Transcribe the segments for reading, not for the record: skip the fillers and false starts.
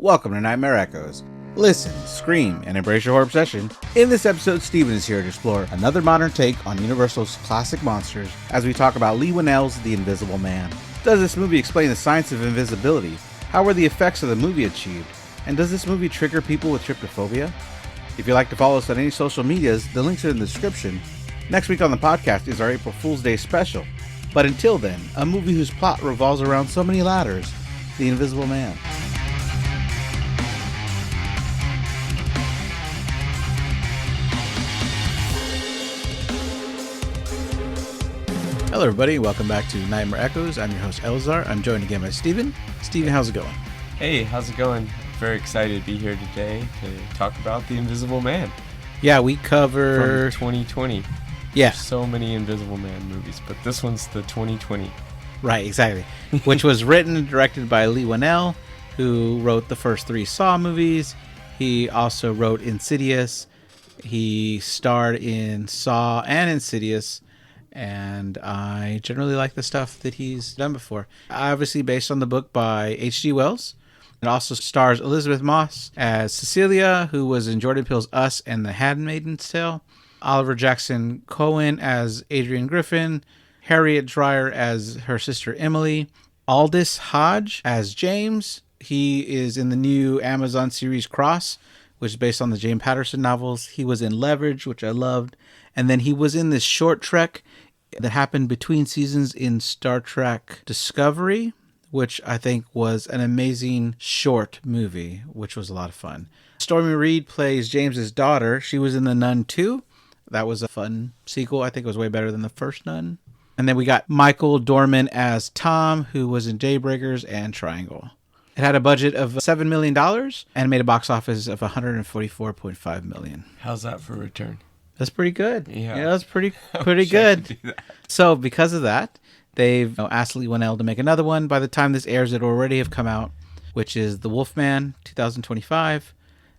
Welcome to Nightmare Echoes. Listen, scream, and embrace your horror obsession. In this episode, Steven is here to explore another modern take on Universal's classic monsters as we talk about Leigh Whannell's The Invisible Man. Does this movie explain the science of invisibility? How were the effects of the movie achieved? And does this movie trigger people with trypophobia? If you'd like to follow us on any social medias, the links are in the description. Next week on the podcast is our April Fool's Day special. But until then, a movie whose plot revolves around so many ladders, The Invisible Man. Hello everybody, welcome back to Nightmare Echoes. I'm your host Elzar. I'm joined again by Steven. Steven, how's it going? Hey, how's it going? Very excited to be here today to talk about The Invisible Man. Yeah, we cover... From 2020. Yeah. There's so many Invisible Man movies, but this one's the 2020. Right, exactly. Which was written and directed by Leigh Whannell, who wrote the first three Saw movies. He also wrote Insidious. He starred in Saw and Insidious. And I generally like the stuff that he's done before. Obviously based on the book by H.G. Wells. It also stars Elizabeth Moss as Cecilia, who was in Jordan Peele's Us and The Handmaid's Tale. Oliver Jackson Cohen as Adrian Griffin. Harriet Dreyer as her sister Emily. Aldous Hodge as James. He is in the new Amazon series Cross, which is based on the James Patterson novels. He was in Leverage, which I loved. And then he was in this short trek that happened between seasons in Star Trek Discovery, which I think was an amazing short movie, which was a lot of fun. Stormy Reed plays James's daughter. She was in The Nun 2. That was a fun sequel. I think it was way better than the first Nun. And then we got Michael Dorman as Tom, who was in Daybreakers and Triangle. It had a budget of $7 million and made a box office of $144.5 million. How's that for a return? That's pretty good. Yeah, that's pretty good. So because of that, they've asked Leigh Whannell to make another one. By the time this airs, it'll already have come out, which is The Wolfman 2025.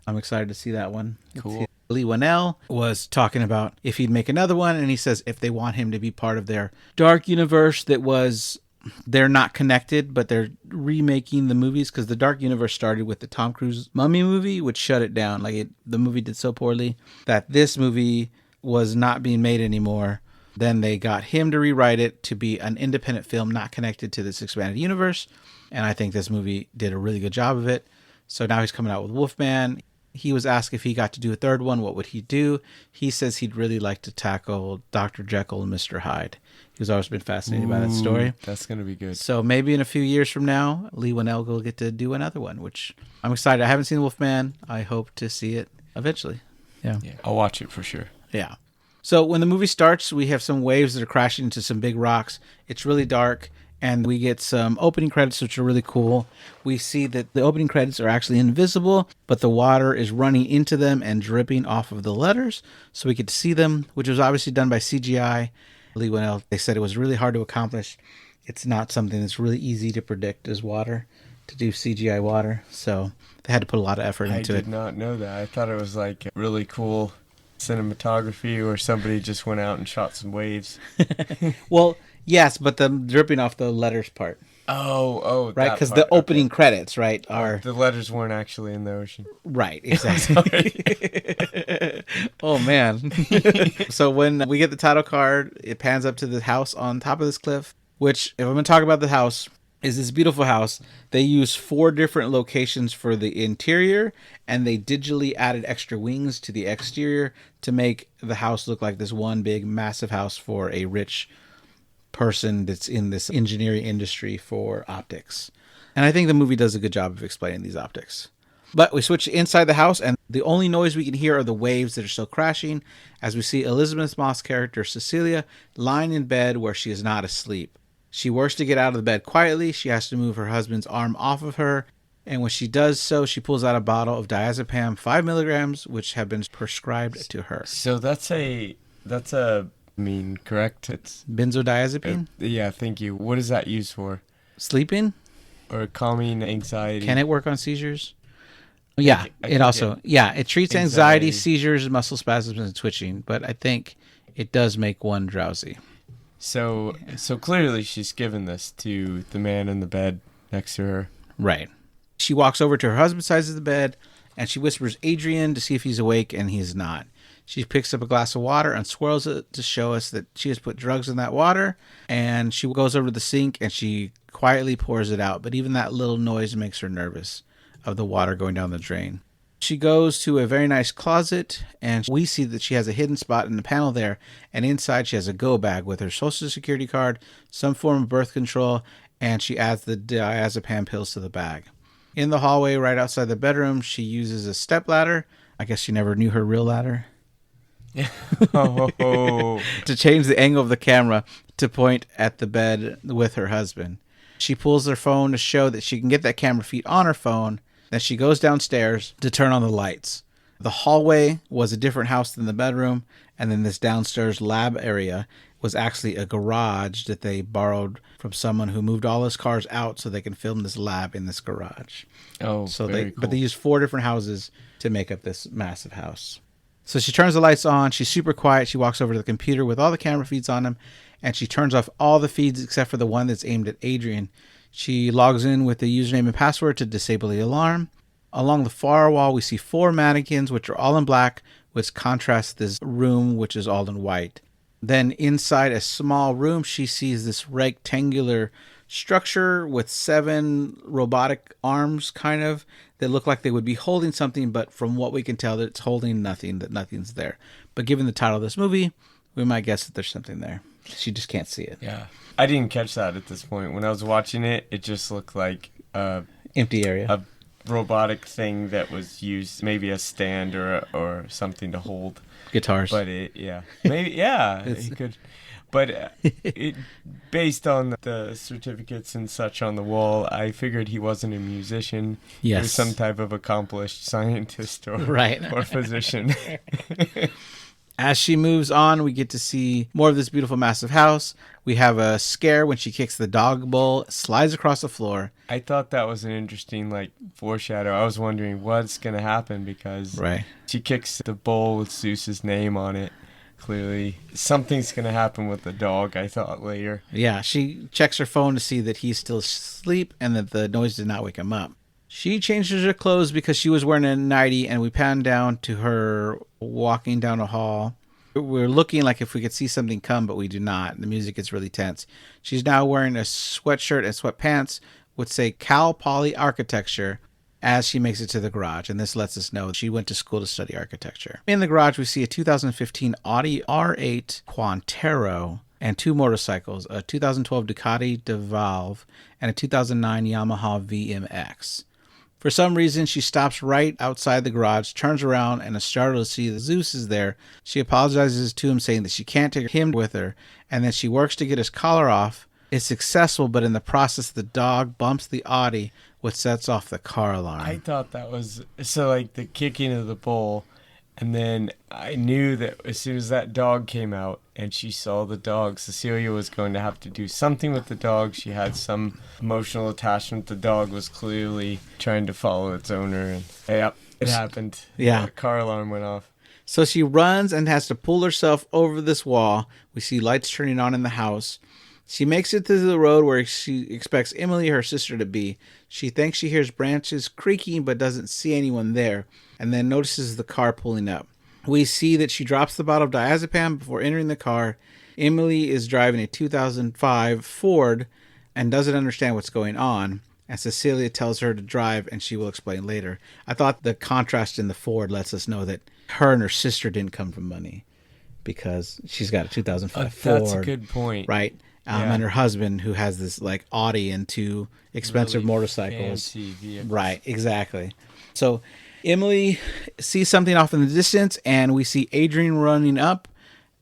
I'm excited to see that one. Cool. Leigh Whannell was talking about if he'd make another one, and he says if they want him to be part of their dark universe that was... They're not connected, but they're remaking the movies because the Dark Universe started with the Tom Cruise Mummy movie, which shut it down. The movie did so poorly that this movie was not being made anymore. Then they got him to rewrite it to be an independent film not connected to this expanded universe. And I think this movie did a really good job of it. So now he's coming out with Wolfman. He was asked if he got to do a third one, what would he do? He says he'd really like to tackle Dr. Jekyll and Mr. Hyde. He's always been fascinated by that story. That's going to be good. So maybe in a few years from now, Leigh Whannell will get to do another one, which I'm excited. I haven't seen Wolfman. I hope to see it eventually. Yeah, I'll watch it for sure. Yeah. So when the movie starts, we have some waves that are crashing into some big rocks. It's really dark. And we get some opening credits, which are really cool. We see that the opening credits are actually invisible, but the water is running into them and dripping off of the letters. So we get to see them, which was obviously done by CGI. Leigh Whannell, they said it was really hard to accomplish. It's not something that's really easy to predict as water, to do CGI water. So they had to put a lot of effort into it. I did not know that. I thought it was like really cool cinematography or somebody just went out and shot some waves. Well... Yes, but the dripping off the letters part. Oh, right, because the opening credits, right, are the letters weren't actually in the ocean. Right, exactly. Oh man! So when we get the title card, it pans up to the house on top of this cliff. Which, if I'm going to talk about the house, is this beautiful house. They use 4 different locations for the interior, and they digitally added extra wings to the exterior to make the house look like this one big, massive house for a rich person that's in this engineering industry for optics. And I think the movie does a good job of explaining these optics. But we switch inside the house, and the only noise we can hear are the waves that are still crashing as we see Elizabeth Moss' character Cecilia lying in bed where she is not asleep. She works to get out of the bed quietly. She has to move her husband's arm off of her, and when she does so, she pulls out a bottle of diazepam 5 milligrams, which have been prescribed to her. So that's a correct? It's benzodiazepine? Yeah, thank you. What is that used for? Sleeping? Or calming anxiety? Can it work on seizures? Yeah, it treats anxiety, seizures, muscle spasms, and twitching, but I think it does make one drowsy. So clearly she's given this to the man in the bed next to her. Right. She walks over to her husband's side of the bed and she whispers Adrian to see if he's awake, and he's not. She picks up a glass of water and swirls it to show us that she has put drugs in that water, and she goes over to the sink and she quietly pours it out, but even that little noise makes her nervous of the water going down the drain. She goes to a very nice closet, and we see that she has a hidden spot in the panel there, and inside she has a go bag with her social security card, some form of birth control, and she adds the diazepam pills to the bag. In the hallway right outside the bedroom, she uses a stepladder. I guess she never knew her real ladder. Oh. To change the angle of the camera to point at the bed with her husband. She pulls her phone to show that she can get that camera feed on her phone. Then she goes downstairs to turn on the lights. The hallway was a different house than the bedroom, and then this downstairs lab area was actually a garage that they borrowed from someone who moved all his cars out so they can film this lab in this garage. Oh, so very cool. But they used 4 different houses to make up this massive house. So she turns the lights on. She's super quiet. She walks over to the computer with all the camera feeds on them, and she turns off all the feeds except for the one that's aimed at Adrian. She logs in with the username and password to disable the alarm. Along the far wall, we see 4 mannequins, which are all in black, which contrasts this room, which is all in white. Then inside a small room, she sees this rectangular structure with 7 robotic arms, kind of, that look like they would be holding something, but from what we can tell, that it's holding nothing, that nothing's there. But given the title of this movie, we might guess that there's something there. She just can't see it. Yeah. I didn't catch that at this point. When I was watching it, it just looked like empty area. A robotic thing that was used, maybe a stand or something to hold guitars. But it could. But it based on the certificates and such on the wall, I figured he wasn't a musician. Yes. He was some type of accomplished scientist or physician. As she moves on, we get to see more of this beautiful, massive house. We have a scare when she kicks the dog bowl, slides across the floor. I thought that was an interesting, foreshadow. I was wondering what's going to happen because she kicks the bowl with Zeus's name on it. Clearly, something's going to happen with the dog, I thought later. Yeah, she checks her phone to see that he's still asleep and that the noise did not wake him up. She changes her clothes because she was wearing a nightie, and we pan down to her walking down a hall. We're looking like if we could see something come, but we do not. The music gets really tense. She's now wearing a sweatshirt and sweatpants which say Cal Poly Architecture as she makes it to the garage, and this lets us know she went to school to study architecture. In the garage, we see a 2015 Audi R8 Quantero and 2 motorcycles, a 2012 Ducati DeValve and a 2009 Yamaha VMX. For some reason, she stops right outside the garage, turns around, and is startled to see that Zeus is there. She apologizes to him, saying that she can't take him with her, and then she works to get his collar off. It's successful, but in the process, the dog bumps the Audi, which sets off the car alarm. I thought that was... So, the kicking of the bowl, and then I knew that as soon as that dog came out and she saw the dog, Cecilia was going to have to do something with the dog. She had some emotional attachment. The dog was clearly trying to follow its owner. And yeah, it happened. Yeah. The car alarm went off. So she runs and has to pull herself over this wall. We see lights turning on in the house. She makes it to the road where she expects Emily, her sister, to be. She thinks she hears branches creaking but doesn't see anyone there, and then notices the car pulling up. We see that she drops the bottle of diazepam before entering the car. Emily is driving a 2005 Ford and doesn't understand what's going on, and Cecilia tells her to drive, and she will explain later. I thought the contrast in the Ford lets us know that her and her sister didn't come from money because she's got a 2005 Ford. That's a good point. Right? And her husband, who has this Audi and 2 expensive really motorcycles. Fancy vehicles. Right, exactly. So Emily sees something off in the distance, and we see Adrian running up.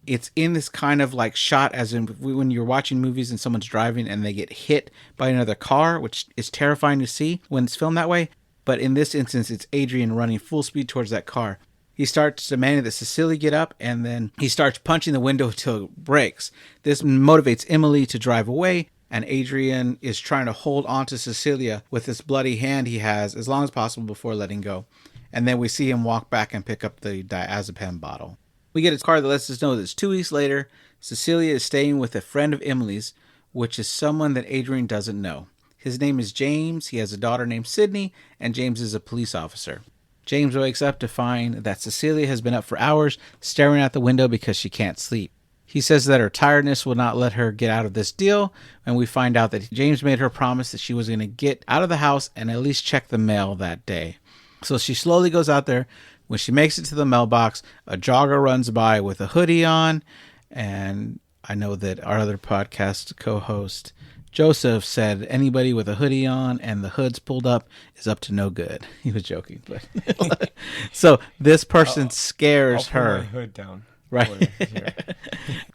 It's in this kind of shot as in when you're watching movies and someone's driving and they get hit by another car, which is terrifying to see when it's filmed that way. But in this instance, it's Adrian running full speed towards that car. He starts demanding that Cecilia get up, and then he starts punching the window until it breaks. This motivates Emily to drive away, and Adrian is trying to hold on to Cecilia with this bloody hand he has as long as possible before letting go. And then we see him walk back and pick up the diazepam bottle. We get a card that lets us know that it's 2 weeks later. Cecilia is staying with a friend of Emily's, which is someone that Adrian doesn't know. His name is James. He has a daughter named Sydney, and James is a police officer. James wakes up to find that Cecilia has been up for hours staring out the window because she can't sleep. He says that her tiredness will not let her get out of this deal, and we find out that James made her promise that she was going to get out of the house and at least check the mail that day. So she slowly goes out there. When she makes it to the mailbox, a jogger runs by with a hoodie on, and I know that our other podcast co-host Joseph said anybody with a hoodie on and the hood's pulled up is up to no good. He was joking, but so this person scares I'll her. pull my hood down. Right.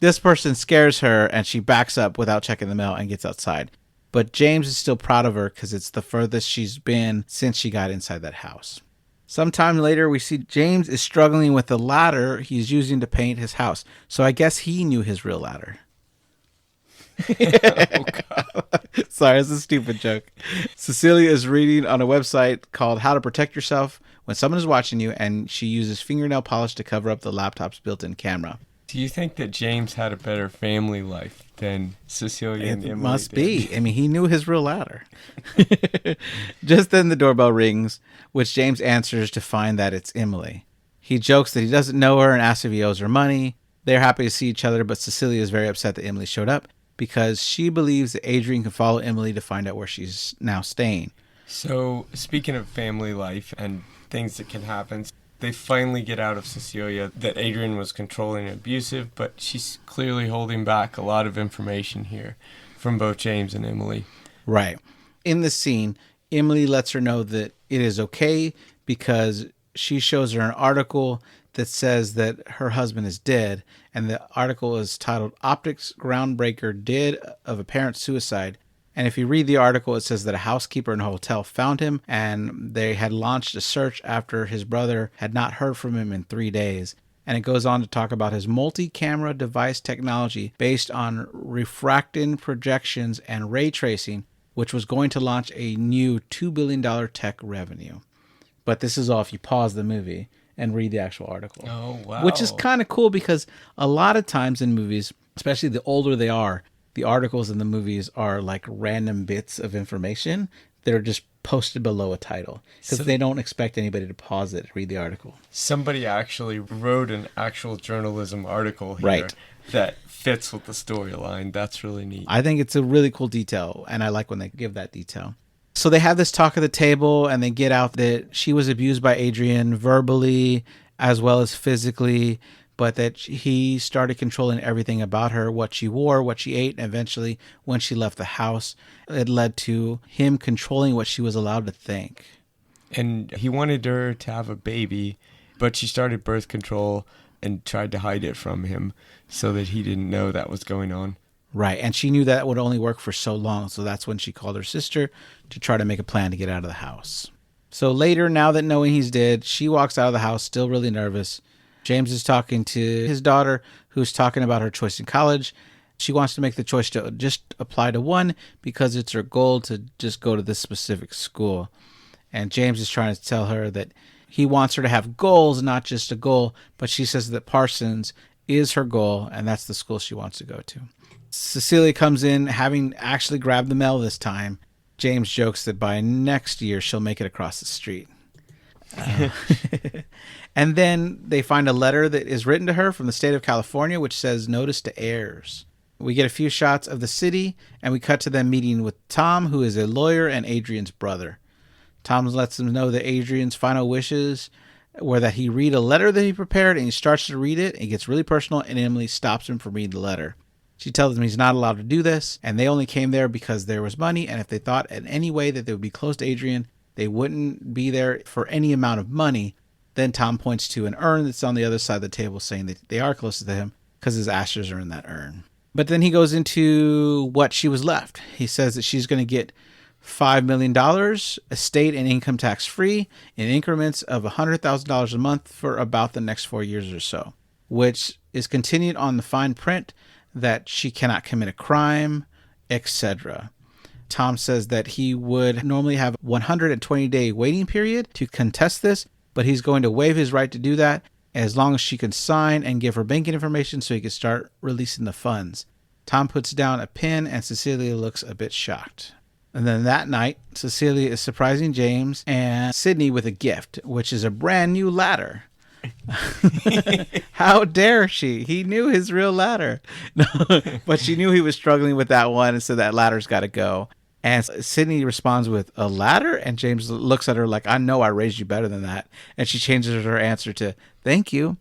This person scares her and she backs up without checking the mail and gets outside. But James is still proud of her because it's the furthest she's been since she got inside that house. Sometime later, we see James is struggling with the ladder he's using to paint his house. So I guess he knew his real ladder. Oh, God. Sorry, it's a stupid joke. Cecilia is reading on a website called How to Protect Yourself When Someone is Watching You, and she uses fingernail polish to cover up the laptop's built-in camera. Do you think that James had a better family life than Cecilia and Emily Must did? be. I mean, he knew his real ladder. Just then the doorbell rings, which James answers to find that it's Emily. He jokes that he doesn't know her and asks if he owes her money. They're happy to see each other, but Cecilia is very upset that Emily showed up because she believes that Adrian can follow Emily to find out where she's now staying. So, speaking of family life and things that can happen, they finally get out of Cecilia that Adrian was controlling and abusive, but she's clearly holding back a lot of information here from both James and Emily. Right. In the scene, Emily lets her know that it is okay because she shows her an article that says that her husband is dead, and the article is titled Optics Groundbreaker Dead of Apparent Suicide. And if you read the article, it says that a housekeeper in a hotel found him, and they had launched a search after his brother had not heard from him in 3 days. And it goes on to talk about his multi-camera device technology based on refracting projections and ray tracing, which was going to launch a new $2 billion tech revenue. But this is all if you pause the movie and read the actual article. Oh, wow. Which is kind of cool because a lot of times in movies, especially the older they are, the articles in the movies are like random bits of information that are just posted below a title because they don't expect anybody to pause it to read the article. Somebody actually wrote an actual journalism article here that fits with the storyline. That's really neat. I think it's a really cool detail, and I like when they give that detail. So they have this talk at the table, and they get out that she was abused by Adrian verbally as well as physically, but that he started controlling everything about her, what she wore, what she ate, and eventually when she left the house, it led to him controlling what she was allowed to think. And he wanted her to have a baby, but she started birth control and tried to hide it from him so that he didn't know that was going on. Right, and she knew that would only work for so long, so that's when she called her sister to try to make a plan to get out of the house. So later, now that knowing he's dead, she walks out of the house still really nervous. James is talking to his daughter, who's talking about her choice in college. She wants to make the choice to just apply to one because it's her goal to just go to this specific school. And James is trying to tell her that he wants her to have goals, not just a goal, but she says that Parsons is her goal, and that's the school she wants to go to. Cecilia comes in, having actually grabbed the mail this time. James jokes that by next year, she'll make it across the street. And then they find a letter that is written to her from the state of California, which says, "Notice to heirs." We get a few shots of the city, and we cut to them meeting with Tom, who is a lawyer and Adrian's brother. Tom lets them know that Adrian's final wishes were that he read a letter that he prepared, and he starts to read it. It gets really personal, and Emily stops him from reading the letter. She tells him he's not allowed to do this, and they only came there because there was money, and if they thought in any way that they would be close to Adrian, they wouldn't be there for any amount of money. Then Tom points to an urn that's on the other side of the table, saying that they are close to him because his ashes are in that urn. But then he goes into what she was left. He says that she's going to get $5 million, estate and income tax free, in increments of $100,000 a month for about the next 4 years or so, which is continued on the fine print that she cannot commit a crime, etc. Tom says that he would normally have a 120-day waiting period to contest this, but he's going to waive his right to do that as long as she can sign and give her banking information so he can start releasing the funds. Tom puts down a pen and Cecilia looks a bit shocked. And then that night, Cecilia is surprising James and Sydney with a gift, which is a brand new ladder. How dare she? He knew his real ladder. No, but she knew he was struggling with that one, and so that ladder's got to go. And Sydney responds with, a ladder? And James looks at her like, I know I raised you better than that. And she changes her answer to, thank you.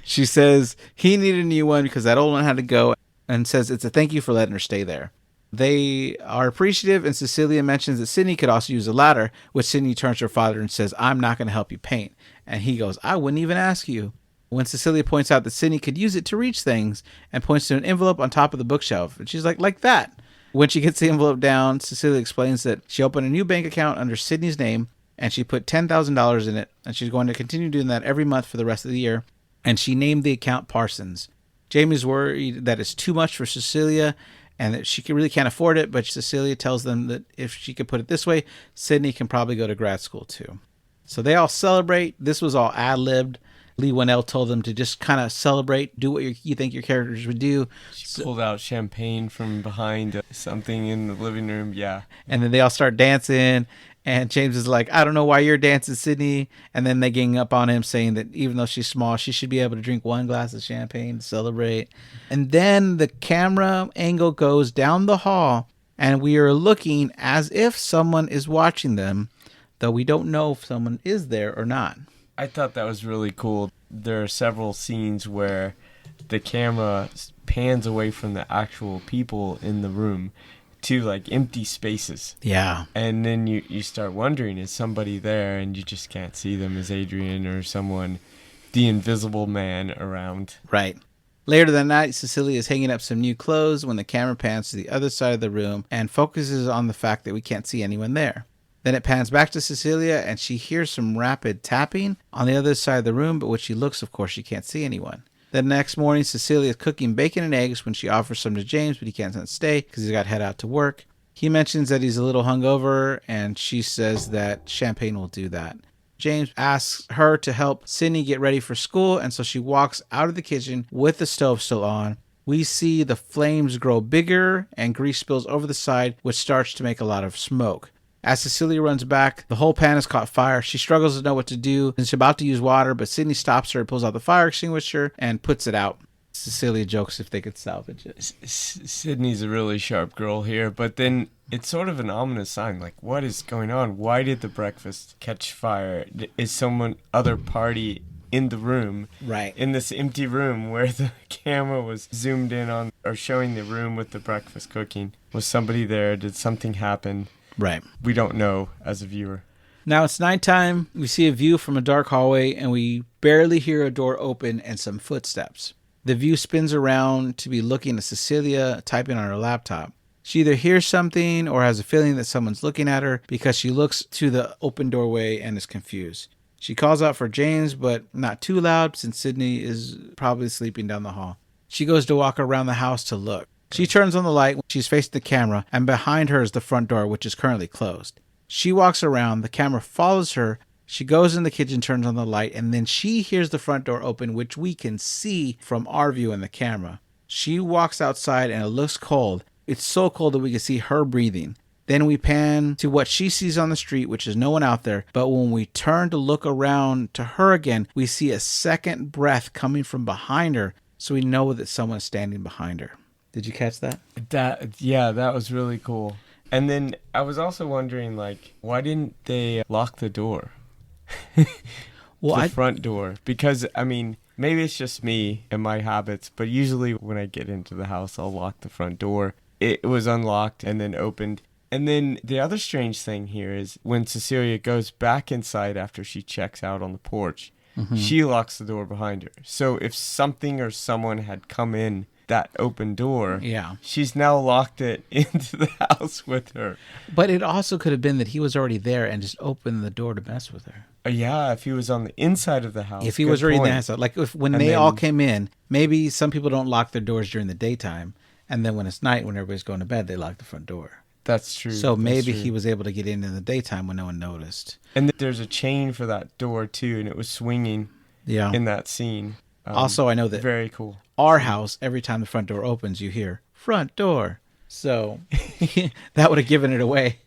She says he needed a new one because that old one had to go, and says it's a thank you for letting her stay there. They are appreciative, and Cecilia mentions that Sydney could also use a ladder, which Sydney turns to her father and says, I'm not going to help you paint. And he goes, I wouldn't even ask you. When Cecilia points out that Sydney could use it to reach things and points to an envelope on top of the bookshelf, and she's like that. When she gets the envelope down, Cecilia explains that she opened a new bank account under Sydney's name, and she put $10,000 in it, and she's going to continue doing that every month for the rest of the year, and she named the account Parsons. Jamie's worried that it's too much for Cecilia and that she really can't afford it, but Cecilia tells them that if she could put it this way, Sydney can probably go to grad school too. So they all celebrate. This was all ad-libbed. Leigh Whannell told them to just kind of celebrate, do what you think your characters would do. She pulled out champagne from behind something in the living room, yeah. And then they all start dancing, and James is like, I don't know why you're dancing, Sydney. And then they gang up on him saying that even though she's small, she should be able to drink one glass of champagne to celebrate. And then the camera angle goes down the hall, and we are looking as if someone is watching them, though we don't know if someone is there or not. I thought that was really cool. There are several scenes where the camera pans away from the actual people in the room to like empty spaces. Yeah. And then you start wondering, is somebody there, and you just can't see them? Is Adrian or someone, the invisible man, around? Right. Later that night, Cecilia is hanging up some new clothes when the camera pans to the other side of the room and focuses on the fact that we can't see anyone there. Then it pans back to Cecilia, and she hears some rapid tapping on the other side of the room, but when she looks, of course, she can't see anyone. The next morning, Cecilia is cooking bacon and eggs when she offers some to James, but he can't stay because he's got to head out to work. He mentions that he's a little hungover, and she says that champagne will do that. James asks her to help Sydney get ready for school, and so she walks out of the kitchen with the stove still on. We see the flames grow bigger, and grease spills over the side, which starts to make a lot of smoke. As Cecilia runs back, the whole pan has caught fire. She struggles to know what to do, and she's about to use water, but Sydney stops her, pulls out the fire extinguisher, and puts it out. Cecilia jokes if they could salvage it. Sydney's a really sharp girl here, but then it's sort of an ominous sign. Like, what is going on? Why did the breakfast catch fire? Is someone, other party in the room, right, in this empty room where the camera was zoomed in on, or showing the room with the breakfast cooking? Was somebody there? Did something happen? Right. We don't know as a viewer. Now it's nighttime. We see a view from a dark hallway, and we barely hear a door open and some footsteps. The view spins around to be looking at Cecilia typing on her laptop. She either hears something or has a feeling that someone's looking at her because she looks to the open doorway and is confused. She calls out for James, but not too loud since Sydney is probably sleeping down the hall. She goes to walk around the house to look. She turns on the light when she's facing the camera, and behind her is the front door, which is currently closed. She walks around, the camera follows her, she goes in the kitchen, turns on the light, and then she hears the front door open, which we can see from our view in the camera. She walks outside, and it looks cold. It's so cold that we can see her breathing. Then we pan to what she sees on the street, which is no one out there, but when we turn to look around to her again, we see a second breath coming from behind her, so we know that someone's standing behind her. Did you catch that? That was really cool. And then I was also wondering, like, why didn't they lock the door? Front door. Because, I mean, maybe it's just me and my habits, but usually when I get into the house, I'll lock the front door. It was unlocked and then opened. And then the other strange thing here is when Cecilia goes back inside after she checks out on the porch, she locks the door behind her. So if something or someone had come in that open door, she's now locked it into the house with her. But it also could have been that he was already there and just opened the door to mess with her. Yeah, if he was on the inside of the house. If he was already in the house. Like when they all came in, maybe some people don't lock their doors during the daytime, and then when it's night, when everybody's going to bed, they lock the front door. That's true. So maybe he was able to get in the daytime when no one noticed. And there's a chain for that door too, and it was swinging in that scene. Also, I know that very cool. Our house, every time the front door opens, you hear front door. So that would have given it away.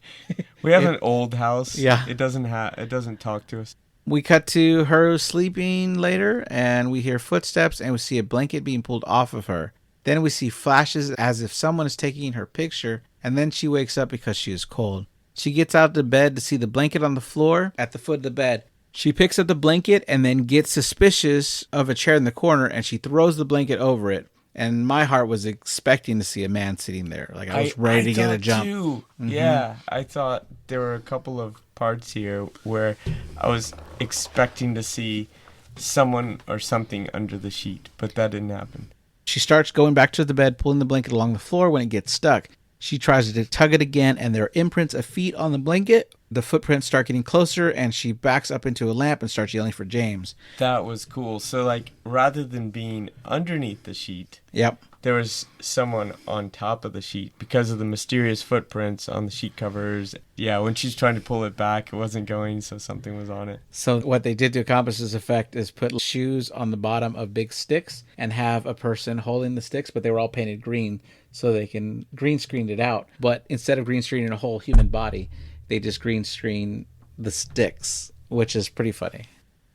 We have an old house. Yeah. It doesn't talk to us. We cut to her sleeping later, and we hear footsteps, and we see a blanket being pulled off of her. Then we see flashes as if someone is taking her picture, and then she wakes up because she is cold. She gets out of bed to see the blanket on the floor at the foot of the bed. She picks up the blanket and then gets suspicious of a chair in the corner, and she throws the blanket over it. And my heart was expecting to see a man sitting there. Like I was ready to get a jump. Too. Mm-hmm. Yeah, I thought there were a couple of parts here where I was expecting to see someone or something under the sheet, but that didn't happen. She starts going back to the bed, pulling the blanket along the floor when it gets stuck. She tries to tug it again, and there are imprints of feet on the blanket. The footprints start getting closer, and she backs up into a lamp and starts yelling for James. That was cool. So, like, rather than being underneath the sheet, yep, there was someone on top of the sheet because of the mysterious footprints on the sheet covers. Yeah, when she's trying to pull it back, it wasn't going, so something was on it. So what they did to accomplish this effect is put shoes on the bottom of big sticks and have a person holding the sticks, but they were all painted green so they can green screen it out. But instead of green screening a whole human body, they just green screen the sticks, which is pretty funny.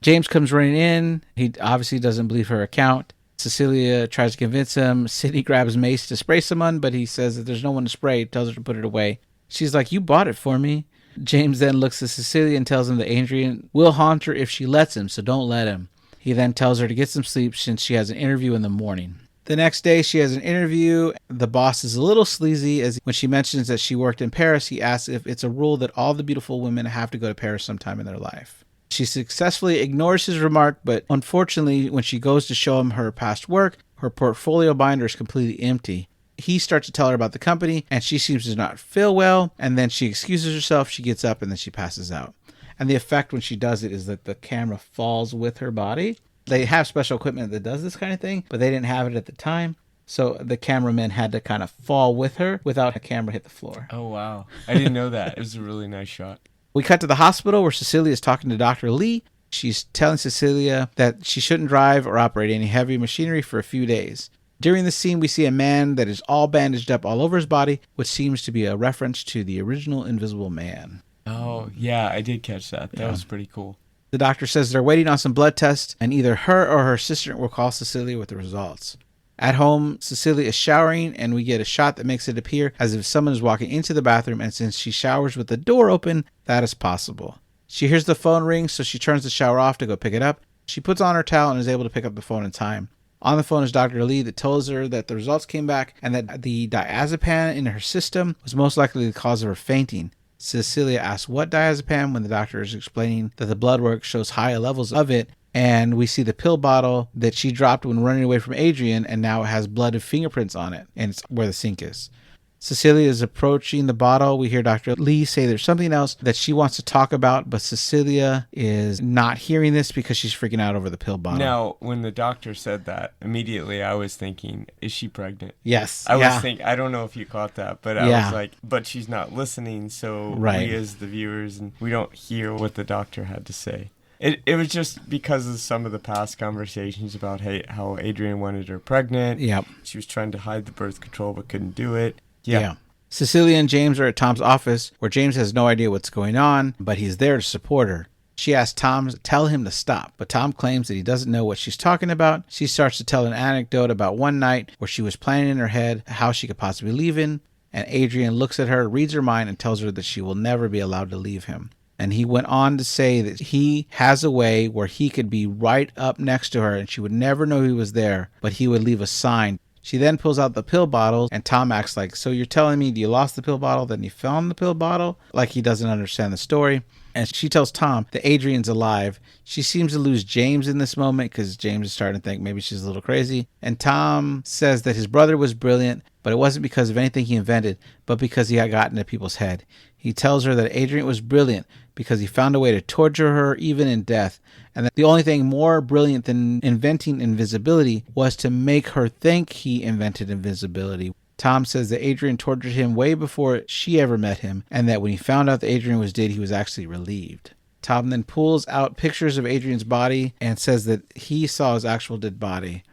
James comes running in. He obviously doesn't believe her account. Cecilia tries to convince him. Sidney grabs mace to spray someone, but he says that there's no one to spray. He tells her to put it away. She's like, you bought it for me. James then looks at Cecilia and tells him that Adrian will haunt her if she lets him, so don't let him. He then tells her to get some sleep since she has an interview in the morning. The next day, she has an interview. The boss is a little sleazy as when she mentions that she worked in Paris, he asks if it's a rule that all the beautiful women have to go to Paris sometime in their life. She successfully ignores his remark, but unfortunately, when she goes to show him her past work, her portfolio binder is completely empty. He starts to tell her about the company, and she seems to not feel well, and then she excuses herself, she gets up, and then she passes out. And the effect when she does it is that the camera falls with her body. They have special equipment that does this kind of thing, but they didn't have it at the time. So the cameraman had to kind of fall with her without the camera hit the floor. Oh, wow. I didn't know that. It was a really nice shot. We cut to the hospital where Cecilia is talking to Dr. Leigh. She's telling Cecilia that she shouldn't drive or operate any heavy machinery for a few days. During the scene, we see a man that is all bandaged up all over his body, which seems to be a reference to the original Invisible Man. Oh, yeah, I did catch that. That was pretty cool. The doctor says they're waiting on some blood tests, and either her or her sister will call Cecilia with the results. At home, Cecilia is showering, and we get a shot that makes it appear as if someone is walking into the bathroom, and since she showers with the door open, that is possible. She hears the phone ring, so she turns the shower off to go pick it up. She puts on her towel and is able to pick up the phone in time. On the phone is Dr. Leigh that tells her that the results came back and that the diazepam in her system was most likely the cause of her fainting. Cecilia asks what diazepam when the doctor is explaining that the blood work shows high levels of it, and we see the pill bottle that she dropped when running away from Adrian, and now it has blood and fingerprints on it, and it's where the sink is. Cecilia is approaching the bottle. We hear Dr. Leigh say there's something else that she wants to talk about, but Cecilia is not hearing this because she's freaking out over the pill bottle. Now, when the doctor said that, immediately I was thinking, is she pregnant? Yes. I was thinking, I don't know if you caught that, but I Yeah. was like, but she's not listening, so Right. we as the viewers, and we don't hear what the doctor had to say. It was just because of some of the past conversations about how Adrian wanted her pregnant. Yep. She was trying to hide the birth control but couldn't do it. Yeah. Cecilia and James are at Tom's office, where James has no idea what's going on, but he's there to support her. She asks Tom to tell him to stop, but Tom claims that he doesn't know what she's talking about. She starts to tell an anecdote about one night where she was planning in her head how she could possibly leave him, and Adrian looks at her, reads her mind, and tells her that she will never be allowed to leave him. And he went on to say that he has a way where he could be right up next to her and she would never know he was there, but he would leave a sign. She then pulls out the pill bottle, and Tom acts like, so you're telling me you lost the pill bottle, then you found the pill bottle? Like he doesn't understand the story. And she tells Tom that Adrian's alive. She seems to lose James in this moment because James is starting to think maybe she's a little crazy. And Tom says that his brother was brilliant, but it wasn't because of anything he invented, but because he had gotten into people's head. He tells her that Adrian was brilliant because he found a way to torture her even in death, and that the only thing more brilliant than inventing invisibility was to make her think he invented invisibility. Tom says that Adrian tortured him way before she ever met him, and that when he found out that Adrian was dead, he was actually relieved. Tom then pulls out pictures of Adrian's body and says that he saw his actual dead body.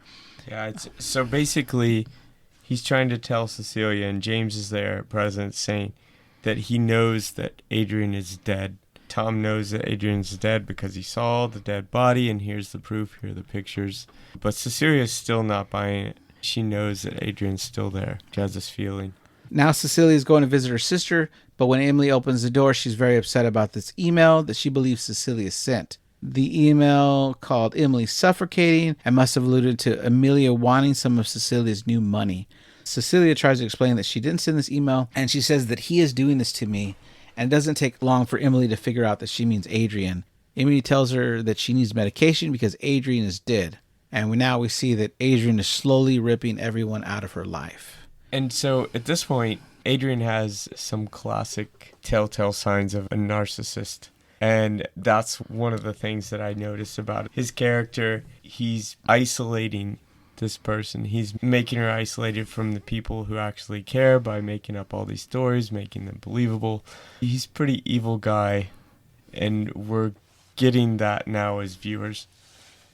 Yeah, so basically, he's trying to tell Cecilia, and James is there present, saying that he knows that Adrian is dead. Tom knows that Adrian's dead because he saw the dead body, and here's the proof, here are the pictures. But Cecilia's still not buying it. She knows that Adrian's still there. She has this feeling. Now Cecilia's going to visit her sister, but when Emily opens the door, she's very upset about this email that she believes Cecilia sent. The email called Emily suffocating and must have alluded to Amelia wanting some of Cecilia's new money. Cecilia tries to explain that she didn't send this email, and she says that he is doing this to me, and it doesn't take long for Emily to figure out that she means Adrian. Emily tells her that she needs medication because Adrian is dead, and now we see that Adrian is slowly ripping everyone out of her life. And so at this point, Adrian has some classic telltale signs of a narcissist. And that's one of the things that I noticed about his character. He's isolating this person. He's making her isolated from the people who actually care by making up all these stories, making them believable. He's a pretty evil guy, and we're getting that now as viewers.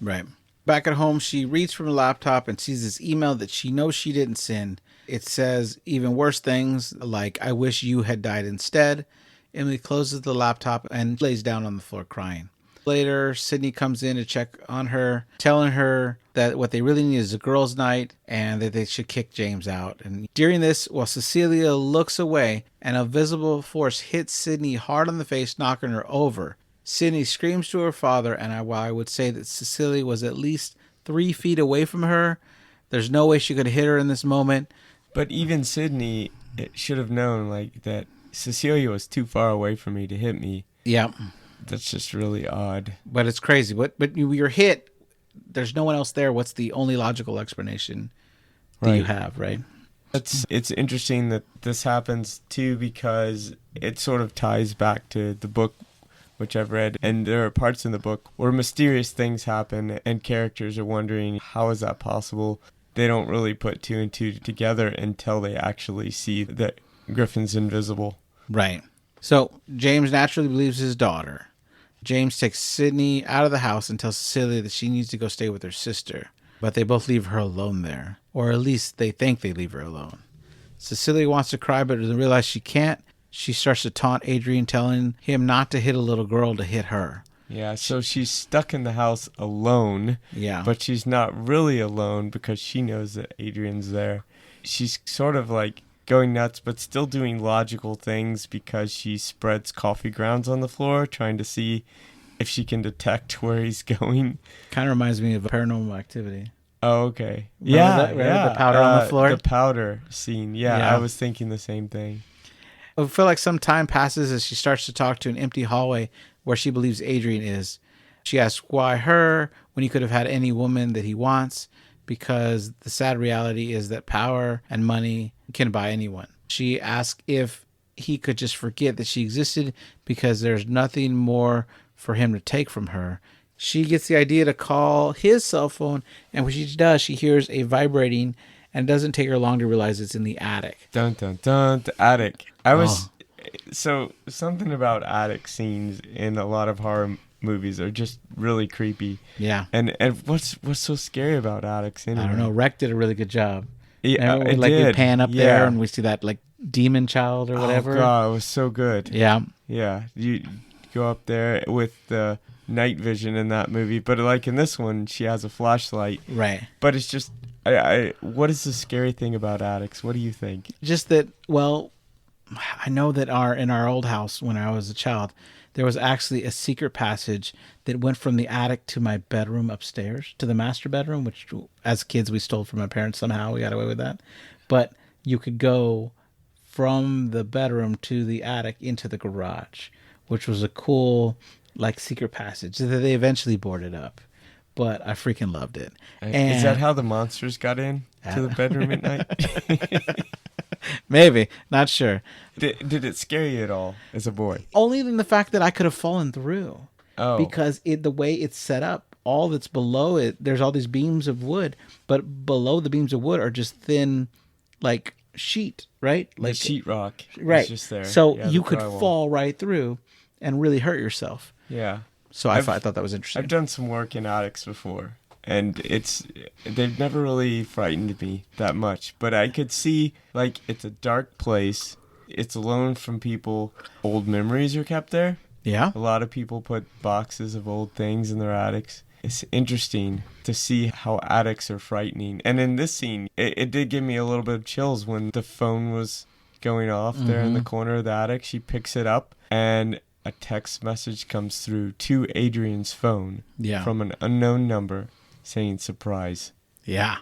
Right. Back at home, she reads from a laptop and sees this email that she knows she didn't send. It says even worse things like, I wish you had died instead. Emily closes the laptop and lays down on the floor crying. Later, Sydney comes in to check on her, telling her that what they really need is a girls' night and that they should kick James out. And during this, while Cecilia looks away, an invisible force hits Sydney hard on the face, knocking her over. Sydney screams to her father, and while I would say that Cecilia was at least 3 feet away from her, there's no way she could hit her in this moment. But even Sydney should have known that Cecilia was too far away from me to hit me. Yeah. That's just really odd. But it's crazy. But you're hit. There's no one else there. What's the only logical explanation that you have, right? It's interesting that this happens, too, because it sort of ties back to the book, which I've read. And there are parts in the book where mysterious things happen and characters are wondering, how is that possible? They don't really put 2 and 2 together until they actually see that Griffin's invisible. Right. So James naturally believes his daughter. James takes Sydney out of the house and tells Cecilia that she needs to go stay with her sister. But they both leave her alone there. Or at least they think they leave her alone. Cecilia wants to cry but doesn't realize she can't. She starts to taunt Adrian, telling him not to hit a little girl, to hit her. Yeah, so she's stuck in the house alone. Yeah. But she's not really alone because she knows that Adrian's there. She's sort of going nuts, but still doing logical things because she spreads coffee grounds on the floor, trying to see if she can detect where he's going. Kind of reminds me of Paranormal Activity. Oh, okay. Remember the powder on the floor? The powder scene. Yeah, I was thinking the same thing. I feel like some time passes as she starts to talk to an empty hallway where she believes Adrian is. She asks why her when he could have had any woman that he wants, because the sad reality is that power and money can buy anyone. She asks if he could just forget that she existed because there's nothing more for him to take from her. She gets the idea to call his cell phone, and when she does, she hears a vibrating, and it doesn't take her long to realize it's in the attic. Dun, dun, dun, the attic. So something about attic scenes in a lot of horror movies are just really creepy. Yeah. And what's so scary about attics anyway? I don't know. Rec did a really good job. Yeah, it we did. pan up there and we see that demon child or whatever. Oh god, it was so good. Yeah. Yeah. You go up there with the night vision in that movie, but in this one, she has a flashlight. Right. But it's just, what is the scary thing about attics? What do you think? Just that, I know that in our old house when I was a child, there was actually a secret passage that went from the attic to my bedroom upstairs, to the master bedroom, which as kids we stole from my parents somehow. We got away with that. But you could go from the bedroom to the attic into the garage, which was a cool secret passage that they eventually boarded up. But I freaking loved it. And is that how the monsters got in to the bedroom at night? Maybe. Not sure. Did it scare you at all as a boy? Only in the fact that I could have fallen through. Oh. Because the way it's set up, all that's below it, there's all these beams of wood, but below the beams of wood are just thin, sheet, right? Like sheetrock. Right. Just there. So yeah, you could fall right through and really hurt yourself. Yeah. So I thought that was interesting. I've done some work in attics before. and they've never really frightened me that much. But I could see, like, it's a dark place. It's alone from people. Old memories are kept there. Yeah. A lot of people put boxes of old things in their attics. It's interesting to see how attics are frightening. And in this scene, it did give me a little bit of chills when the phone was going off there in the corner of the attic. She picks it up, and a text message comes through to Adrian's phone from an unknown number saying surprise. Yeah.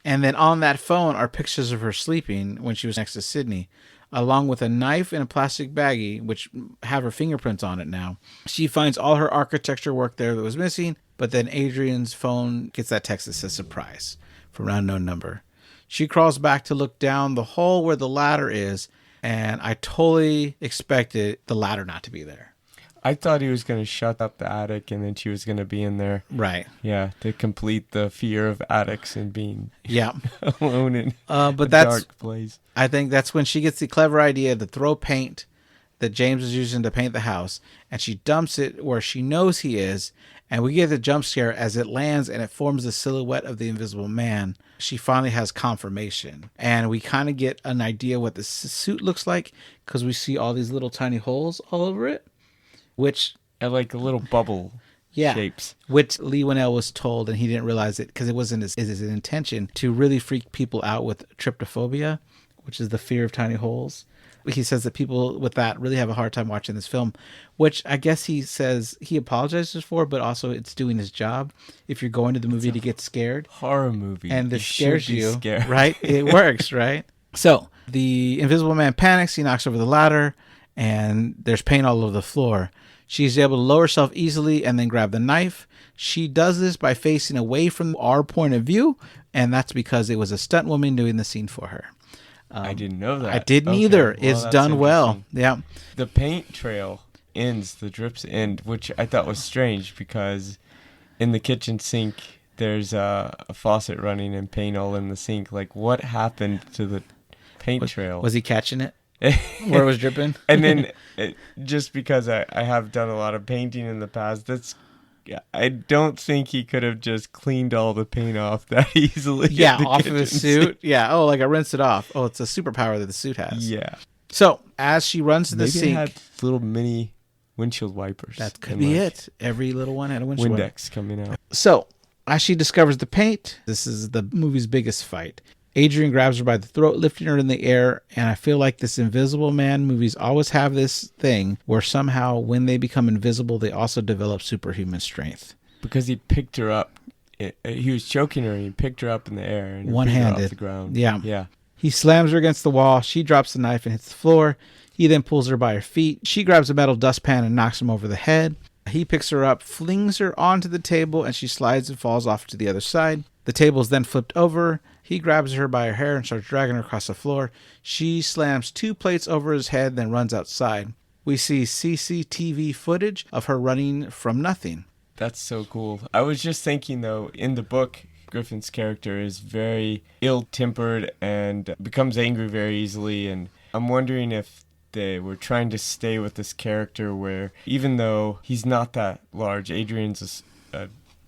And then on that phone are pictures of her sleeping when she was next to Sydney, along with a knife and a plastic baggie, which have her fingerprints on it now. She finds all her architecture work there that was missing, but then Adrian's phone gets that text that says surprise from an unknown number. She crawls back to look down the hole where the ladder is, and I totally expected the ladder not to be there. I thought he was going to shut up the attic and then she was going to be in there. Right. Yeah, to complete the fear of attics and being alone in but a that's, dark place. I think that's when she gets the clever idea to throw paint that James is using to paint the house, and she dumps it where she knows he is, and we get the jump scare as it lands and it forms the silhouette of the Invisible Man. She finally has confirmation, and we kind of get an idea what the suit looks like because we see all these little tiny holes all over it. Which like a little bubble shapes. Which Leigh Whannell was told, and he didn't realize it because it wasn't his intention to really freak people out with trypophobia, which is the fear of tiny holes. He says that people with that really have a hard time watching this film, which I guess he says he apologizes for, but also it's doing his job. If you're going to the movie to get scared. Horror movie. And this scares you, scared. Right? It works, right? So the Invisible Man panics. He knocks over the ladder, and there's paint all over the floor. She's able to lower herself easily and then grab the knife. She does this by facing away from our point of view, and that's because it was a stunt woman doing the scene for her. I didn't know that. I didn't either. Well, it's done well. Yeah. The paint trail ends, the drips end, which I thought was strange because in the kitchen sink, there's a faucet running and paint all in the sink. Like, what happened to the paint trail? Was he catching it? Where it was dripping? And then just because I have done a lot of painting in the past, I don't think he could have just cleaned all the paint off that easily. Yeah, off of his suit. Yeah. Oh, like I rinsed it off. Oh, it's a superpower that the suit has. Yeah. So as she runs to the sink, it had little mini windshield wipers. That could be it. Every little one had a windshield wiper. Windex coming out. So as she discovers the paint, this is the movie's biggest fight. Adrian grabs her by the throat, lifting her in the air, and I feel like this Invisible Man movies always have this thing where somehow when they become invisible, they also develop superhuman strength. Because he picked her up. He was choking her, and he picked her up in the air and one-handed her off the ground. Yeah. He slams her against the wall. She drops the knife and hits the floor. He then pulls her by her feet. She grabs a metal dustpan and knocks him over the head. He picks her up, flings her onto the table, and she slides and falls off to the other side. The table is then flipped over. He grabs her by her hair and starts dragging her across the floor. She slams 2 plates over his head, then runs outside. We see CCTV footage of her running from nothing. That's so cool. I was just thinking, though, in the book, Griffin's character is very ill-tempered and becomes angry very easily. And I'm wondering if they were trying to stay with this character where, even though he's not that large, Adrian's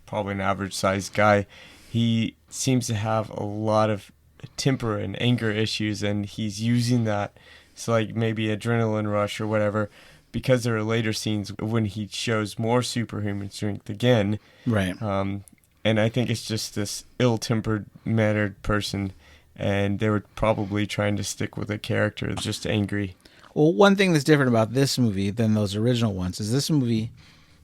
probably an average-sized guy, he seems to have a lot of temper and anger issues, and he's using that. It's like maybe adrenaline rush or whatever, because there are later scenes when he shows more superhuman strength again. Right. And I think it's just this ill-tempered, mannered person, and they were probably trying to stick with a character that's just angry. Well, one thing that's different about this movie than those original ones is this movie,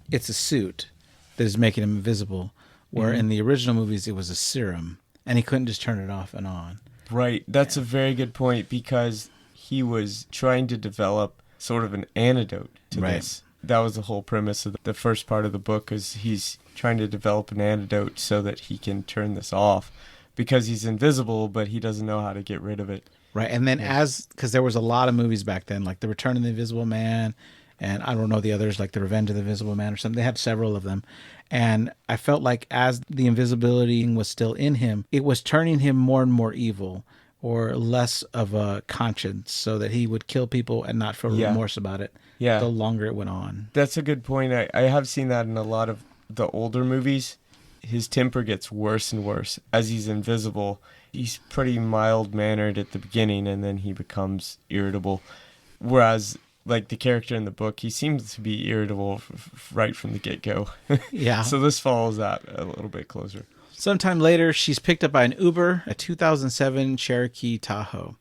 it's a suit that is making him invisible, where in the original movies it was a serum, and he couldn't just turn it off and on. Right. That's a very good point, because he was trying to develop sort of an antidote to this. That was the whole premise of the first part of the book, is he's trying to develop an antidote so that he can turn this off, because he's invisible, but he doesn't know how to get rid of it. Right. And then because there was a lot of movies back then, like The Return of the Invisible Man, and I don't know the others, like The Revenge of the Invisible Man or something. They had several of them. And I felt like as the invisibility was still in him, it was turning him more and more evil, or less of a conscience, so that he would kill people and not feel remorse about it the longer it went on. That's a good point. I have seen that in a lot of the older movies, his temper gets worse and worse as he's invisible. He's pretty mild-mannered at the beginning, and then he becomes irritable. Whereas, like the character in the book, he seems to be irritable right from the get-go. Yeah. So this follows that a little bit closer. Sometime later, she's picked up by an Uber, a 2007 Cherokee Tahoe.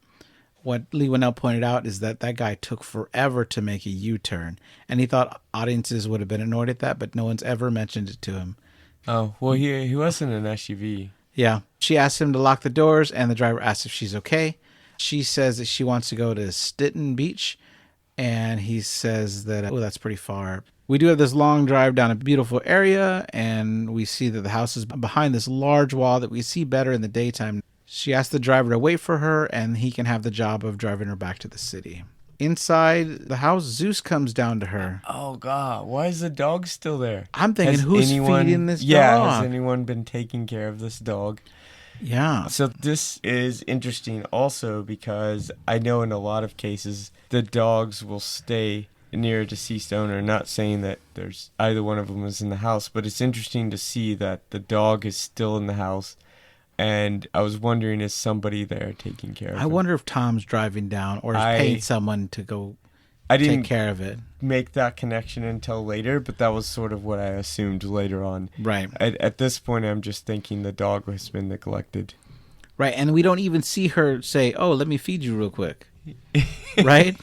What Leigh Whannell pointed out is that guy took forever to make a U-turn, and he thought audiences would have been annoyed at that, but no one's ever mentioned it to him. Oh, well, he wasn't an SUV. Yeah. She asks him to lock the doors, and the driver asks if she's okay. She says that she wants to go to Stitton Beach, and he says that, oh, that's pretty far. We do have this long drive down a beautiful area, and we see that the house is behind this large wall that we see better in the daytime. She asks the driver to wait for her, and he can have the job of driving her back to the city. Inside the house, Zeus comes down to her. Oh, God. Why is the dog still there? I'm thinking, who's feeding this dog? Has anyone been taking care of this dog? Yeah. So this is interesting also because I know in a lot of cases the dogs will stay near a deceased owner. Not saying that there's either one of them is in the house, but it's interesting to see that the dog is still in the house. And I was wondering, is somebody there taking care of it? I wonder if Tom's driving down or is paying someone to go take care of it. Make that connection until later, but that was sort of what I assumed later on. Right. At this point, I'm just thinking the dog has been neglected. Right, and we don't even see her say, oh, let me feed you real quick. Right?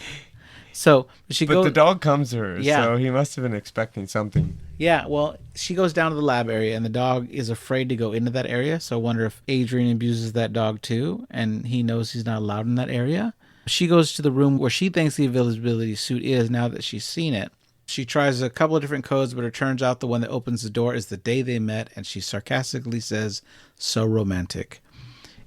So But the dog comes to her, Yeah. so he must have been expecting something. Yeah, well, she goes down to the lab area, and the dog is afraid to go into that area. So I wonder if Adrian abuses that dog too, and he knows he's not allowed in that area. She goes to the room where she thinks the invisibility suit is now that she's seen it. She tries a couple of different codes, but it turns out the one that opens the door is the day they met, and she sarcastically says, so romantic.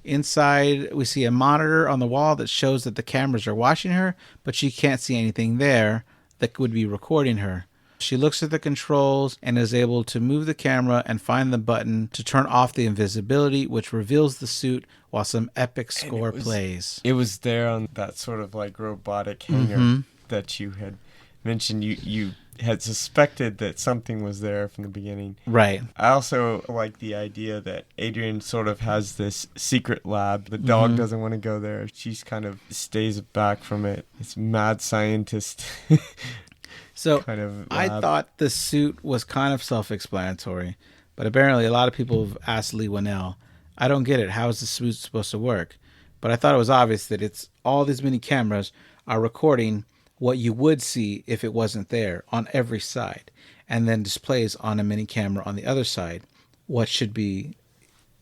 Inside, we see a monitor on the wall that shows that the cameras are watching her, but she can't see anything there that would be recording her. She looks at the controls and is able to move the camera and find the button to turn off the invisibility, which reveals the suit while some epic score plays. It was there on that sort of like robotic hanger that you had mentioned. You had suspected that something was there from the beginning. Right. I also like the idea that Adrian sort of has this secret lab. The dog doesn't want to go there. She's kind of stays back from it. It's mad scientist. So kind of I thought the suit was kind of self-explanatory, but apparently a lot of people have asked Leigh Whannell, I don't get it. How is the suit supposed to work? But I thought it was obvious that it's all these many cameras are recording what you would see if it wasn't there on every side, and then displays on a mini camera on the other side what should be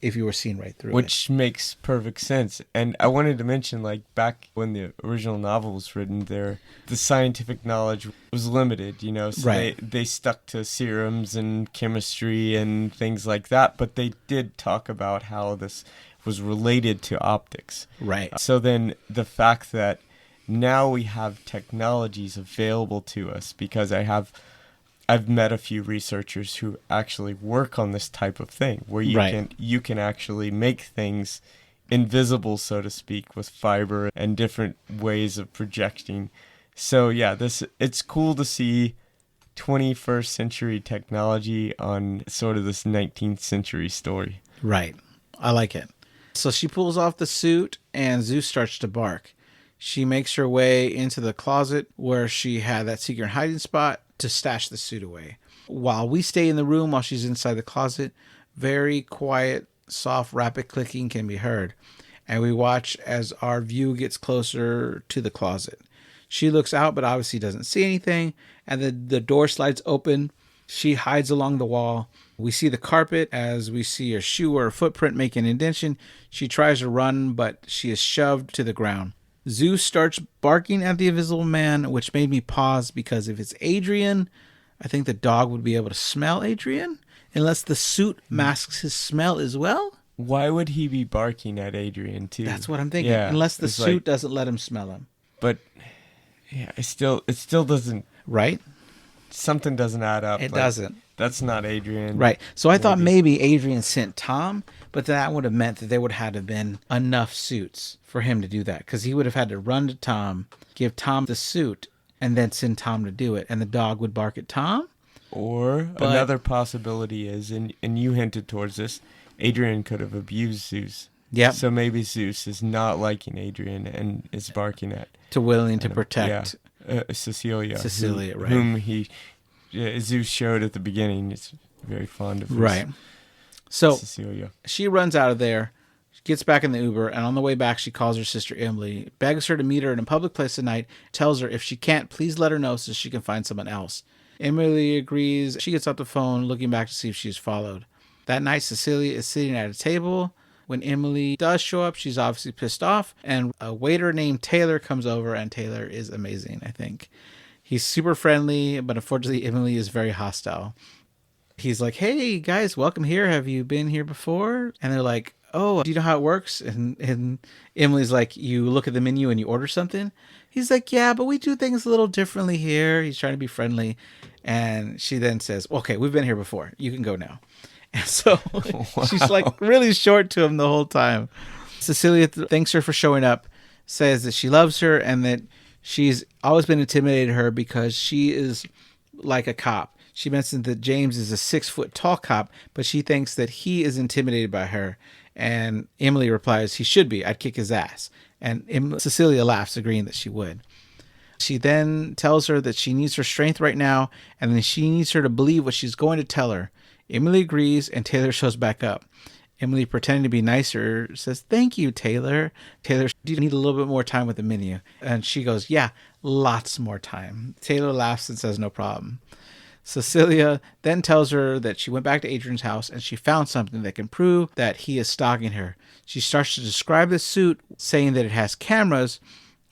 if you were seeing right through it. Which makes perfect sense. And I wanted to mention, like, back when the original novel was written, the scientific knowledge was limited, you know, so they stuck to serums and chemistry and things like that, but they did talk about how this was related to optics. Right. So then the fact that now we have technologies available to us, because I've met a few researchers who actually work on this type of thing, where you can actually make things invisible, so to speak, with fiber and different ways of projecting. So yeah, it's cool to see 21st century technology on sort of this 19th century story. Right. I like it. So she pulls off the suit and Zeus starts to bark. She makes her way into the closet where she had that secret hiding spot to stash the suit away. While we stay in the room while she's inside the closet, very quiet, soft, rapid clicking can be heard. And we watch as our view gets closer to the closet. She looks out, but obviously doesn't see anything. And then the door slides open. She hides along the wall. We see the carpet as we see her shoe or her footprint make an indentation. She tries to run, but she is shoved to the ground. Zeus starts barking at the invisible man, which made me pause, because if it's Adrian, I think the dog would be able to smell Adrian, unless the suit masks his smell as well. Why would he be barking at Adrian too? That's what I'm thinking. Yeah, unless the suit doesn't let him smell him. But yeah, it still doesn't. Right? Something doesn't add up. It doesn't. That's not Adrian. Right. So I thought maybe Adrian sent Tom, but that would have meant that there would have been enough suits for him to do that, because he would have had to run to Tom, give Tom the suit, and then send Tom to do it. And the dog would bark at Tom. Or another possibility is, and you hinted towards this, Adrian could have abused Zeus. Yeah. So maybe Zeus is not liking Adrian and is barking at willing to protect Cecilia. Right. Whom Zeus showed at the beginning. It's very fond of right. So Cecilia. She runs out of there, gets back in the Uber, and on the way back, she calls her sister Emily, begs her to meet her in a public place tonight, tells her if she can't, please let her know so she can find someone else. Emily agrees. She gets off the phone, looking back to see if she's followed. That night, Cecilia is sitting at a table. When Emily does show up, she's obviously pissed off, and a waiter named Taylor comes over, and Taylor is amazing, I think. He's super friendly, but unfortunately, Emily is very hostile. He's like, hey, guys, welcome here. Have you been here before? And they're like, oh, do you know how it works? And Emily's like, you look at the menu and you order something? He's like, yeah, but we do things a little differently here. He's trying to be friendly. And she then says, okay, we've been here before. You can go now. And so she's like really short to him the whole time. Cecilia thanks her for showing up, says that she loves her and that she's always been intimidated her because she is like a cop. She mentioned that James is a 6-foot tall cop, but she thinks that he is intimidated by her. And Emily replies, he should be. I'd kick his ass. And Cecilia laughs, agreeing that she would. She then tells her that she needs her strength right now, and then she needs her to believe what she's going to tell her. Emily agrees, and Taylor shows back up. Emily, pretending to be nicer, says, thank you, Taylor. Taylor, do you need a little bit more time with the menu? And she goes, yeah, lots more time. Taylor laughs and says, no problem. Cecilia then tells her that she went back to Adrian's house and she found something that can prove that he is stalking her. She starts to describe the suit, saying that it has cameras.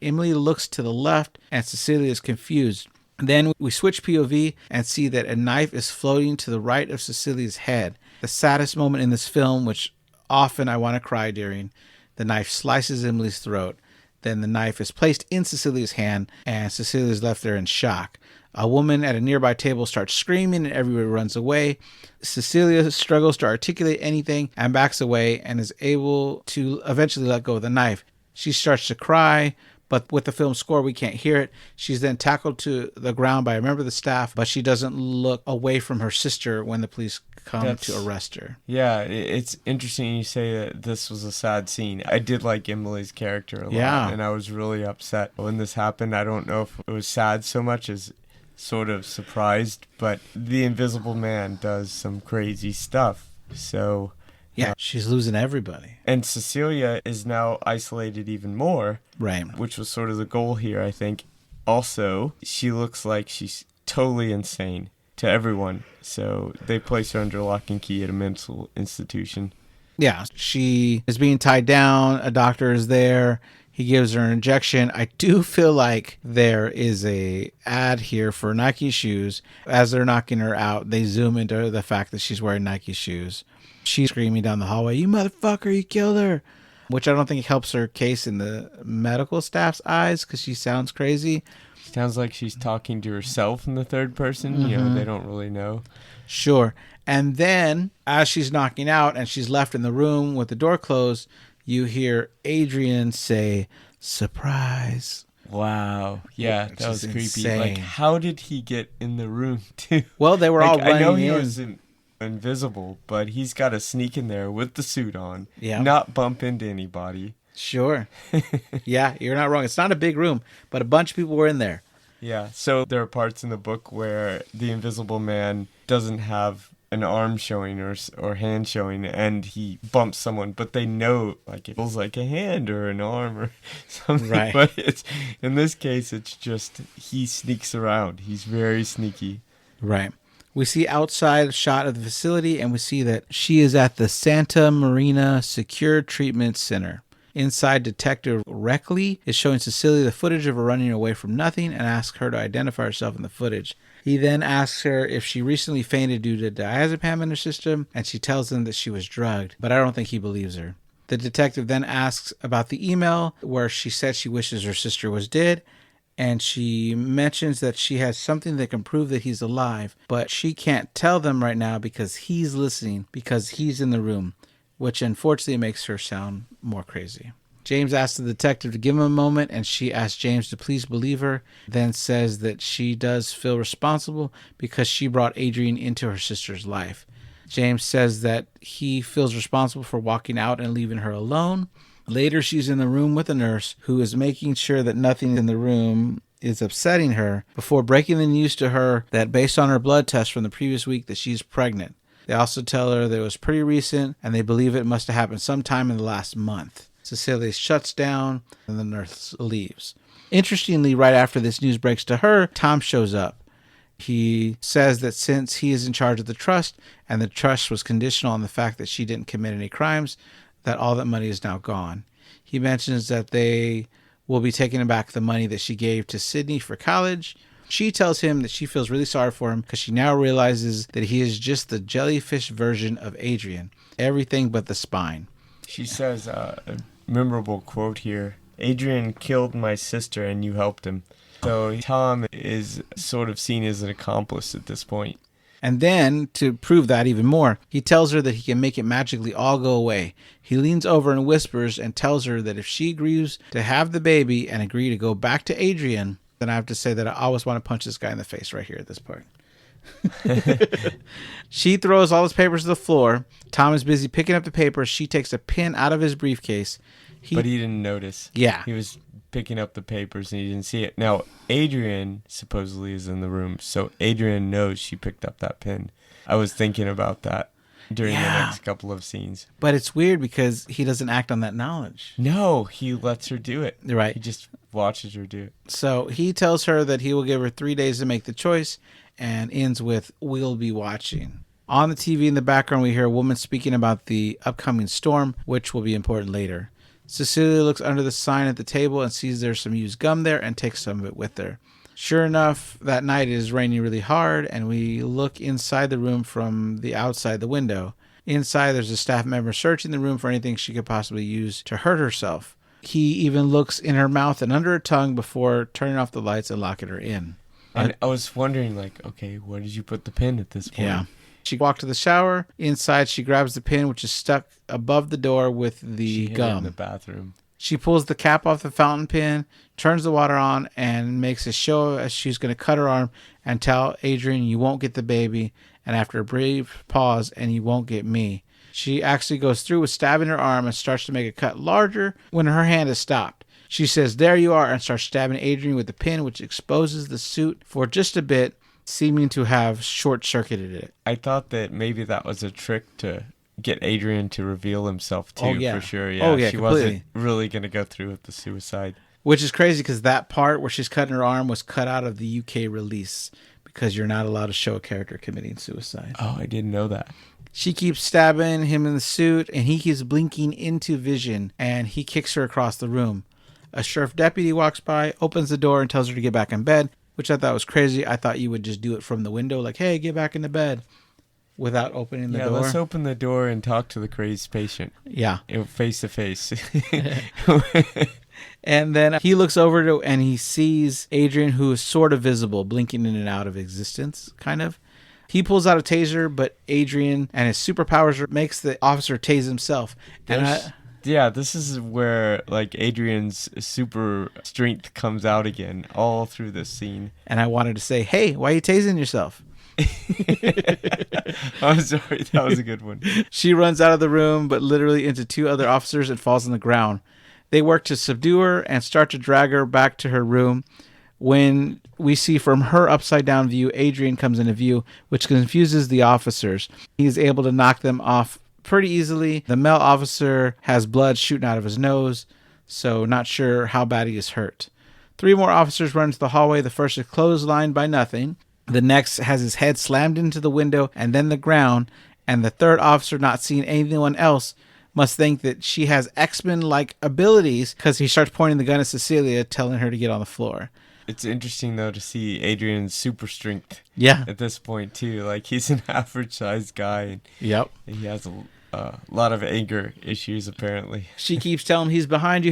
Emily looks to the left and Cecilia is confused. Then we switch POV and see that a knife is floating to the right of Cecilia's head. The saddest moment in this film, which often I want to cry during. The knife slices Emily's throat. Then the knife is placed in Cecilia's hand and Cecilia is left there in shock. A woman at a nearby table starts screaming and everybody runs away. Cecilia struggles to articulate anything and backs away and is able to eventually let go of the knife. She starts to cry, but with the film score, we can't hear it. She's then tackled to the ground by a member of the staff, but she doesn't look away from her sister when the police come to arrest her. Yeah, it's interesting you say that this was a sad scene. I did like Emily's character a lot, and I was really upset when this happened. I don't know if it was sad so much as sort of surprised, but the Invisible Man does some crazy stuff. So yeah, she's losing everybody. And Cecilia is now isolated even more. Right. Which was sort of the goal here, I think. Also, she looks like she's totally insane to everyone. So they place her under lock and key at a mental institution. Yeah, she is being tied down. A doctor is there. He gives her an injection. I do feel like there is a ad here for Nike shoes. As they're knocking her out, they zoom into the fact that she's wearing Nike shoes. She's screaming down the hallway, you motherfucker, you killed her. Which I don't think helps her case in the medical staff's eyes because she sounds crazy. Sounds like she's talking to herself in the third person. Mm-hmm. You know, they don't really know. Sure. And then as she's knocking out and she's left in the room with the door closed, you hear Adrian say, surprise. Wow. Yeah, that was creepy. Insane. Like, how did he get in the room, too? Well, they were all running in. I know he was invisible, but he's got to sneak in there with the suit on, not bump into anybody. Sure. Yeah, you're not wrong. It's not a big room, but a bunch of people were in there. Yeah, so there are parts in the book where the Invisible Man doesn't have an arm showing or hand showing, and he bumps someone, but they know like it feels like a hand or an arm or something. Right. But it's in this case, it's just he sneaks around. He's very sneaky. Right. We see outside shot of the facility, and we see that she is at the Santa Marina Secure Treatment Center. Inside, Detective Reckley is showing Cecilia the footage of her running away from nothing and asks her to identify herself in the footage. He then asks her if she recently fainted due to diazepam in her system, and she tells him that she was drugged, but I don't think he believes her. The detective then asks about the email where she said she wishes her sister was dead, and she mentions that she has something that can prove that he's alive, but she can't tell them right now because he's listening, because he's in the room, which unfortunately makes her sound more crazy. James asks the detective to give him a moment, and she asks James to please believe her, then says that she does feel responsible because she brought Adrian into her sister's life. James says that he feels responsible for walking out and leaving her alone. Later, she's in the room with a nurse who is making sure that nothing in the room is upsetting her before breaking the news to her that based on her blood test from the previous week that she's pregnant. They also tell her that it was pretty recent and they believe it must have happened sometime in the last month. Cecilia shuts down and the nurse leaves. Interestingly, right after this news breaks to her, Tom shows up. He says that since he is in charge of the trust and the trust was conditional on the fact that she didn't commit any crimes, that all that money is now gone. He mentions that they will be taking back the money that she gave to Sydney for college. She tells him that she feels really sorry for him because she now realizes that he is just the jellyfish version of Adrian. Everything but the spine. She says a memorable quote here. Adrian killed my sister and you helped him. So Tom is sort of seen as an accomplice at this point. And then, to prove that even more, he tells her that he can make it magically all go away. He leans over and whispers and tells her that if she agrees to have the baby and agree to go back to Adrian, then I have to say that I always want to punch this guy in the face right here at this part. She throws all his papers to the floor. Tom is busy picking up the papers. She takes a pin out of his briefcase. But he didn't notice. Yeah. He was picking up the papers and he didn't see it. Now, Adrian supposedly is in the room, so Adrian knows she picked up that pin. I was thinking about that during the next couple of scenes. But it's weird because he doesn't act on that knowledge. No, he lets her do it. Right. He just watches her do it. So he tells her that he will give her 3 days to make the choice and ends with, "We'll be watching." On the TV in the background, we hear a woman speaking about the upcoming storm, which will be important later. Cecilia looks under the sign at the table and sees there's some used gum there and takes some of it with her. Sure enough, that night it is raining really hard, and we look inside the room from the outside the window. Inside, there's a staff member searching the room for anything she could possibly use to hurt herself. He even looks in her mouth and under her tongue before turning off the lights and locking her in. And I was wondering, like, okay, where did you put the pin at this point? Yeah. She walked to the shower. Inside, she grabs the pin, which is stuck above the door with the gum. In the bathroom. She pulls the cap off the fountain pen, turns the water on, and makes a show as she's going to cut her arm and tell Adrian, "You won't get the baby." And after a brief pause, "And you won't get me." She actually goes through with stabbing her arm and starts to make a cut larger when her hand is stopped. She says, "There you are," and starts stabbing Adrian with the pin, which exposes the suit for just a bit, seeming to have short-circuited it. I thought that maybe that was a trick to get Adrian to reveal himself too, for sure. Yeah, she wasn't really going to go through with the suicide. Which is crazy because that part where she's cutting her arm was cut out of the UK release because you're not allowed to show a character committing suicide. Oh, I didn't know that. She keeps stabbing him in the suit, and he keeps blinking into vision, and he kicks her across the room. A sheriff deputy walks by, opens the door, and tells her to get back in bed, which I thought was crazy. I thought you would just do it from the window, like, "Hey, get back into bed," without opening the door. Yeah, let's open the door and talk to the crazed patient. Yeah. Face to face. And then he looks over and he sees Adrian, who is sort of visible, blinking in and out of existence, kind of. He pulls out a taser, but Adrian and his superpowers makes the officer tase himself. Yeah, this is where like Adrian's super strength comes out again all through this scene. And I wanted to say, "Hey, why are you tasing yourself?" I'm sorry, that was a good one. She runs out of the room, but literally into two other officers and falls on the ground. They work to subdue her and start to drag her back to her room. When we see from her upside down view, Adrian comes into view, which confuses the officers. He's able to knock them off pretty easily. The male officer has blood shooting out of his nose, so not sure how bad he is hurt. 3 more officers run into the hallway. The first is clotheslined by nothing. The next has his head slammed into the window and then the ground. And the third officer, not seeing anyone else, must think that she has X-Men-like abilities because he starts pointing the gun at Cecilia, telling her to get on the floor. It's interesting, though, to see Adrian's super strength at this point, too. Like, he's an average-sized guy, and he has a lot of anger issues, apparently. She keeps telling him, he's behind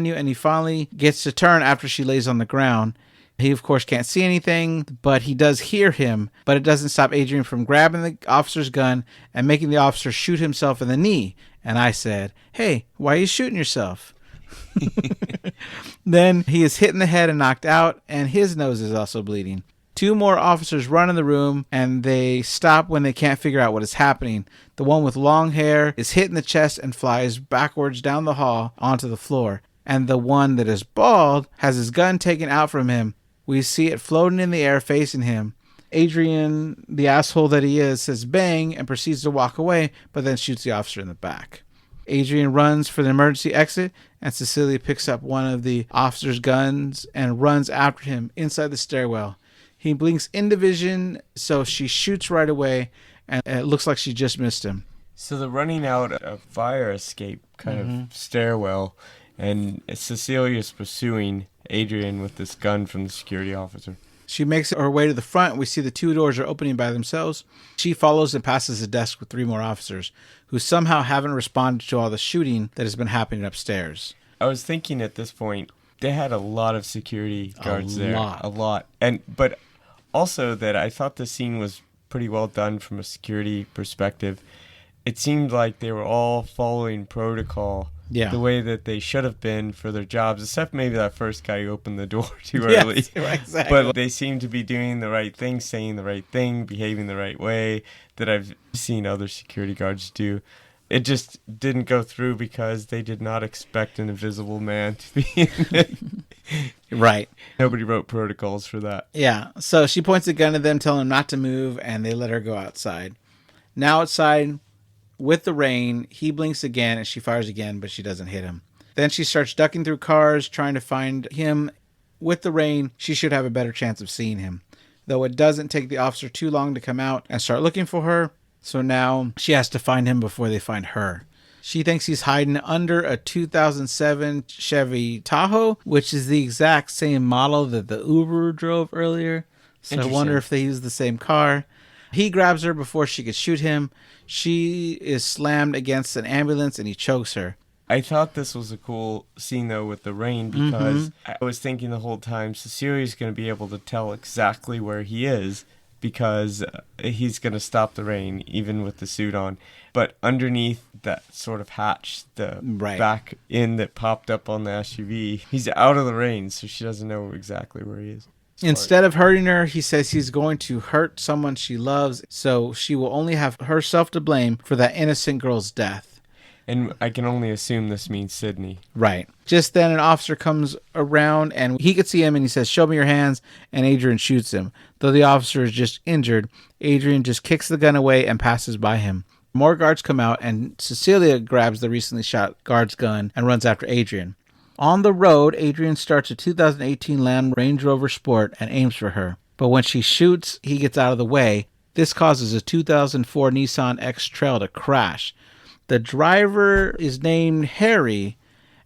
you, and he finally gets to turn after she lays on the ground. He, of course, can't see anything, but he does hear him, but it doesn't stop Adrian from grabbing the officer's gun and making the officer shoot himself in the knee. And I said, "Hey, why are you shooting yourself?" Then he is hit in the head and knocked out, and his nose is also bleeding. 2 more officers run in the room, and they stop when they can't figure out what is happening. The one with long hair is hit in the chest and flies backwards down the hall onto the floor. And the one that is bald has his gun taken out from him. We see it floating in the air facing him. Adrian, the asshole that he is, says bang and proceeds to walk away, but then shoots the officer in the back. Adrian runs for the emergency exit, and Cecilia picks up one of the officer's guns and runs after him inside the stairwell. He blinks into vision, so she shoots right away, and it looks like she just missed him. So the running out of fire escape kind of stairwell, and Cecilia's pursuing Adrian with this gun from the security officer. She makes her way to the front. We see the 2 doors are opening by themselves. She follows and passes a desk with 3 more officers who somehow haven't responded to all the shooting that has been happening upstairs. I was thinking at this point, they had a lot of security guards there. A lot. But also that I thought the scene was pretty well done from a security perspective. It seemed like they were all following protocol the way that they should have been for their jobs, except maybe that first guy who opened the door too early. Yes, exactly. But they seemed to be doing the right thing, saying the right thing, behaving the right way that I've seen other security guards do. It just didn't go through because they did not expect an invisible man to be in it. Right. Nobody wrote protocols for that. Yeah. So she points a gun at them, telling them not to move, and they let her go outside. Now outside, with the rain, he blinks again, and she fires again, but she doesn't hit him. Then she starts ducking through cars, trying to find him. With the rain, she should have a better chance of seeing him, though it doesn't take the officer too long to come out and start looking for her. So now she has to find him before they find her. She thinks he's hiding under a 2007 Chevy Tahoe, which is the exact same model that the Uber drove earlier. So I wonder if they use the same car. He grabs her before she could shoot him. She is slammed against an ambulance and he chokes her. I thought this was a cool scene, though, with the rain, because I was thinking the whole time Cecilia's going to be able to tell exactly where he is, because he's going to stop the rain, even with the suit on. But underneath that sort of hatch, the back end that popped up on the SUV, he's out of the rain, so she doesn't know exactly where he is. Instead of hurting her, he says he's going to hurt someone she loves, so she will only have herself to blame for that innocent girl's death. And I can only assume this means Sydney. Right. Just then an officer comes around and he could see him and he says, "Show me your hands," and Adrian shoots him. Though the officer is just injured, Adrian just kicks the gun away and passes by him. More guards come out and Cecilia grabs the recently shot guard's gun and runs after Adrian. On the road, Adrian starts a 2018 Land Range Rover Sport and aims for her. But when she shoots, he gets out of the way. This causes a 2004 Nissan X-Trail to crash. The driver is named Harry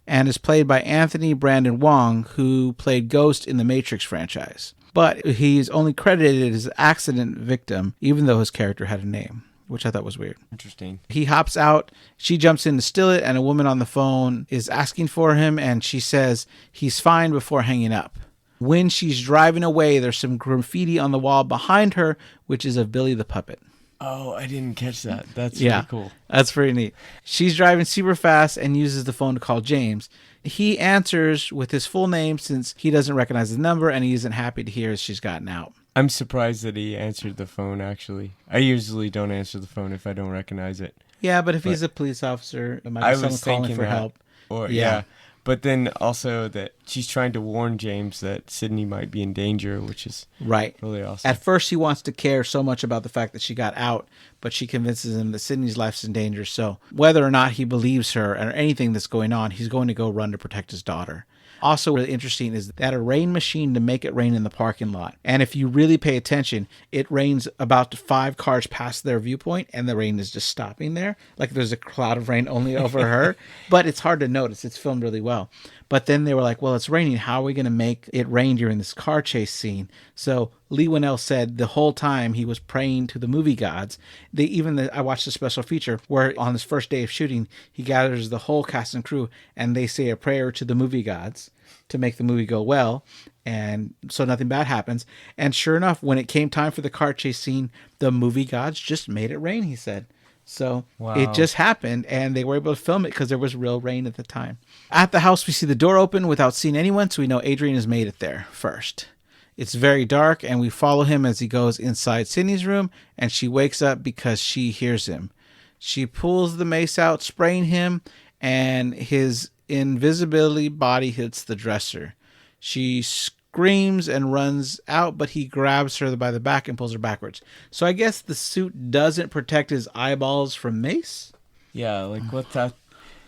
and is played by Anthony Brandon Wong, who played Ghost in the Matrix franchise. But he's only credited as an accident victim, even though his character had a name, which I thought was weird. Interesting. He hops out, she jumps in to steal it, and a woman on the phone is asking for him, and she says he's fine before hanging up. When she's driving away, there's some graffiti on the wall behind her, which is of Billy the Puppet. Oh, I didn't catch that. That's really cool. That's pretty neat. She's driving super fast and uses the phone to call James. He answers with his full name since he doesn't recognize the number, and he isn't happy to hear she's gotten out. I'm surprised that he answered the phone, actually. I usually don't answer the phone if I don't recognize it. Yeah, but if he's a police officer, it might be someone calling for help. Or yeah. But then also that she's trying to warn James that Sydney might be in danger, which is really awesome. At first, he wants to care so much about the fact that she got out, but she convinces him that Sydney's life's in danger. So whether or not he believes her or anything that's going on, he's going to go run to protect his daughter. Also really interesting is that a rain machine to make it rain in the parking lot. And if you really pay attention, it rains about 5 cars past their viewpoint and the rain is just stopping there. Like there's a cloud of rain only over her. But it's hard to notice. It's filmed really well. But then they were like, well, it's raining. How are we going to make it rain during this car chase scene? So Leigh Whannell said the whole time he was praying to the movie gods. I watched a special feature where on his first day of shooting, he gathers the whole cast and crew and they say a prayer to the movie gods to make the movie go well, and so nothing bad happens. And sure enough, when it came time for the car chase scene, the movie gods just made it rain, he said. So Wow. it just happened, and they were able to film it because there was real rain at the time. At the house, we see the door open without seeing anyone, so we know Adrian has made it there first. It's very dark, and we follow him as he goes inside Sydney's room, and she wakes up because she hears him. She pulls the mace out, spraying him, and his invisibility body hits the dresser. She screams and runs out, but he grabs her by the back and pulls her backwards. So I guess the suit doesn't protect his eyeballs from mace? Yeah, like what that...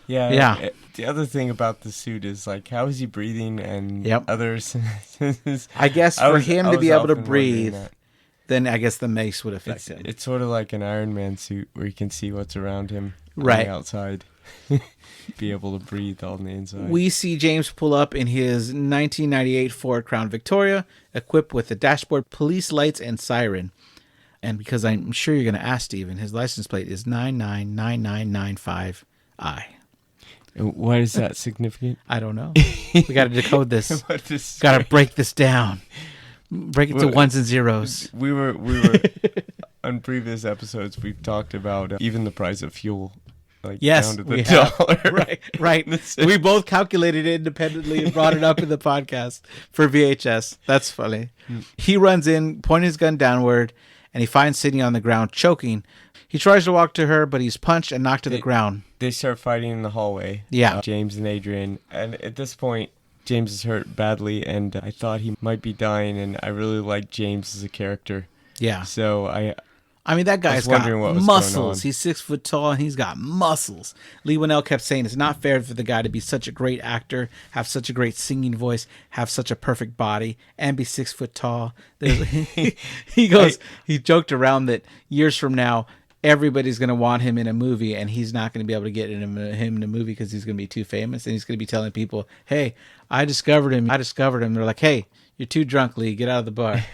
Yeah. Yeah. The other thing about the suit is, like, how is he breathing and Yep. others... I guess for him to be able to breathe, that. then I guess the mace would affect him. It's sort of like an Iron Man suit where you can see what's around him on Right. the outside. Be able to breathe on the inside. We see James pull up in his 1998 Ford Crown Victoria, equipped with a dashboard, police lights, and siren. And because I'm sure you're going to ask, Steven, his license plate is 999995I. Why is that significant? I don't know. We got to decode this. What is- Got to break this down. Break it to ones and zeros. We were on previous episodes. We've talked about even the price of fuel. Like Yes, down to the we have. dollar. Right. That's We both calculated it independently and brought it up in the podcast for VHS. That's funny. He runs in, pointing his gun downward, and he finds Sydney on the ground, choking. He tries to walk to her, but he's punched and knocked to the ground. They start fighting in the hallway. Yeah. James and Adrian. And at this point, James is hurt badly, and I thought he might be dying, and I really like James as a character. Yeah. So I mean, that guy's got wondering what was going on. muscles. He's 6 foot tall, and he's got muscles. Leigh Whannell kept saying it's not fair for the guy to be such a great actor, have such a great singing voice, have such a perfect body, and be 6 foot tall. He goes, he joked around that years from now, everybody's going to want him in a movie, and he's not going to be able to get him in a movie because he's going to be too famous, and he's going to be telling people, hey, I discovered him. They're like, hey, you're too drunk, Leigh. Get out of the bar.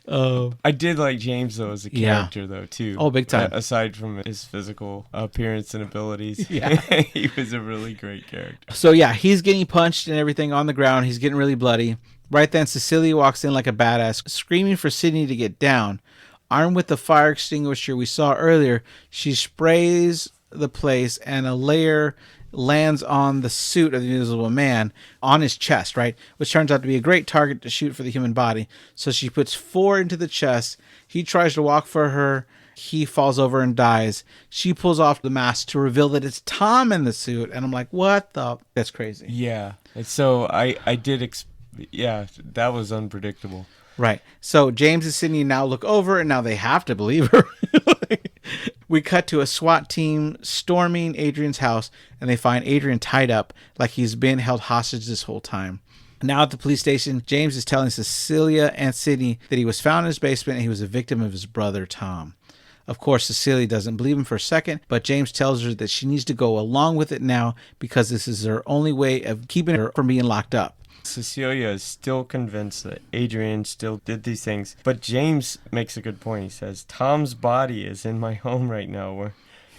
I did like James, though, as a character, though, too. Oh, big time. Aside from his physical appearance and abilities, Yeah. he was a really great character. So, yeah, he's getting punched and everything on the ground. He's getting really bloody. Right then, Cecilia walks in like a badass, screaming for Sydney to get down. Armed with the fire extinguisher we saw earlier, she sprays the place, and a layer lands on the suit of the Invisible Man on his chest, right? Which turns out to be a great target to shoot for the human body. So she puts 4 into the chest. He tries to walk for her. He falls over and dies. She pulls off the mask to reveal that it's Tom in the suit. And I'm like, what the? That's crazy. Yeah. And so I did, yeah, that was unpredictable. Right. So James and Sydney now look over, and now they have to believe her. We cut to a SWAT team storming Adrian's house, and they find Adrian tied up like he's been held hostage this whole time. Now at the police station, James is telling Cecilia and Sydney that he was found in his basement and he was a victim of his brother, Tom. Of course, Cecilia doesn't believe him for a second, but James tells her that she needs to go along with it now because this is her only way of keeping her from being locked up. Cecilia is still convinced that Adrian still did these things, but James makes a good point. He says, Tom's body is in my home right now, where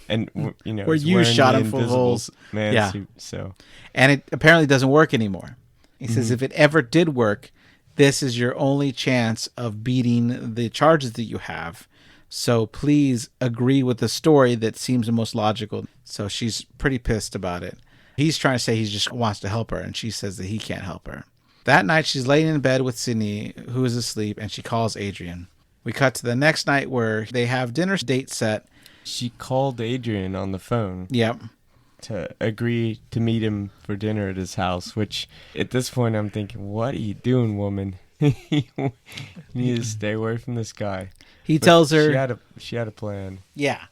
he's you wearing shot the him full of invisible holes. man Yeah. suit. So, And it apparently doesn't work anymore. He says if it ever did work, this is your only chance of beating the charges that you have. So please agree with the story that seems the most logical. So she's pretty pissed about it. He's trying to say he just wants to help her, and she says that he can't help her. That night, she's laying in bed with Sydney, who is asleep, and she calls Adrian. We cut to the next night where they have dinner date set. she called Adrian on the phone Yep. to agree to meet him for dinner at his house, which at this point I'm thinking, what are you doing, woman? You need to stay away from this guy. He But tells her... she had a plan. Yeah.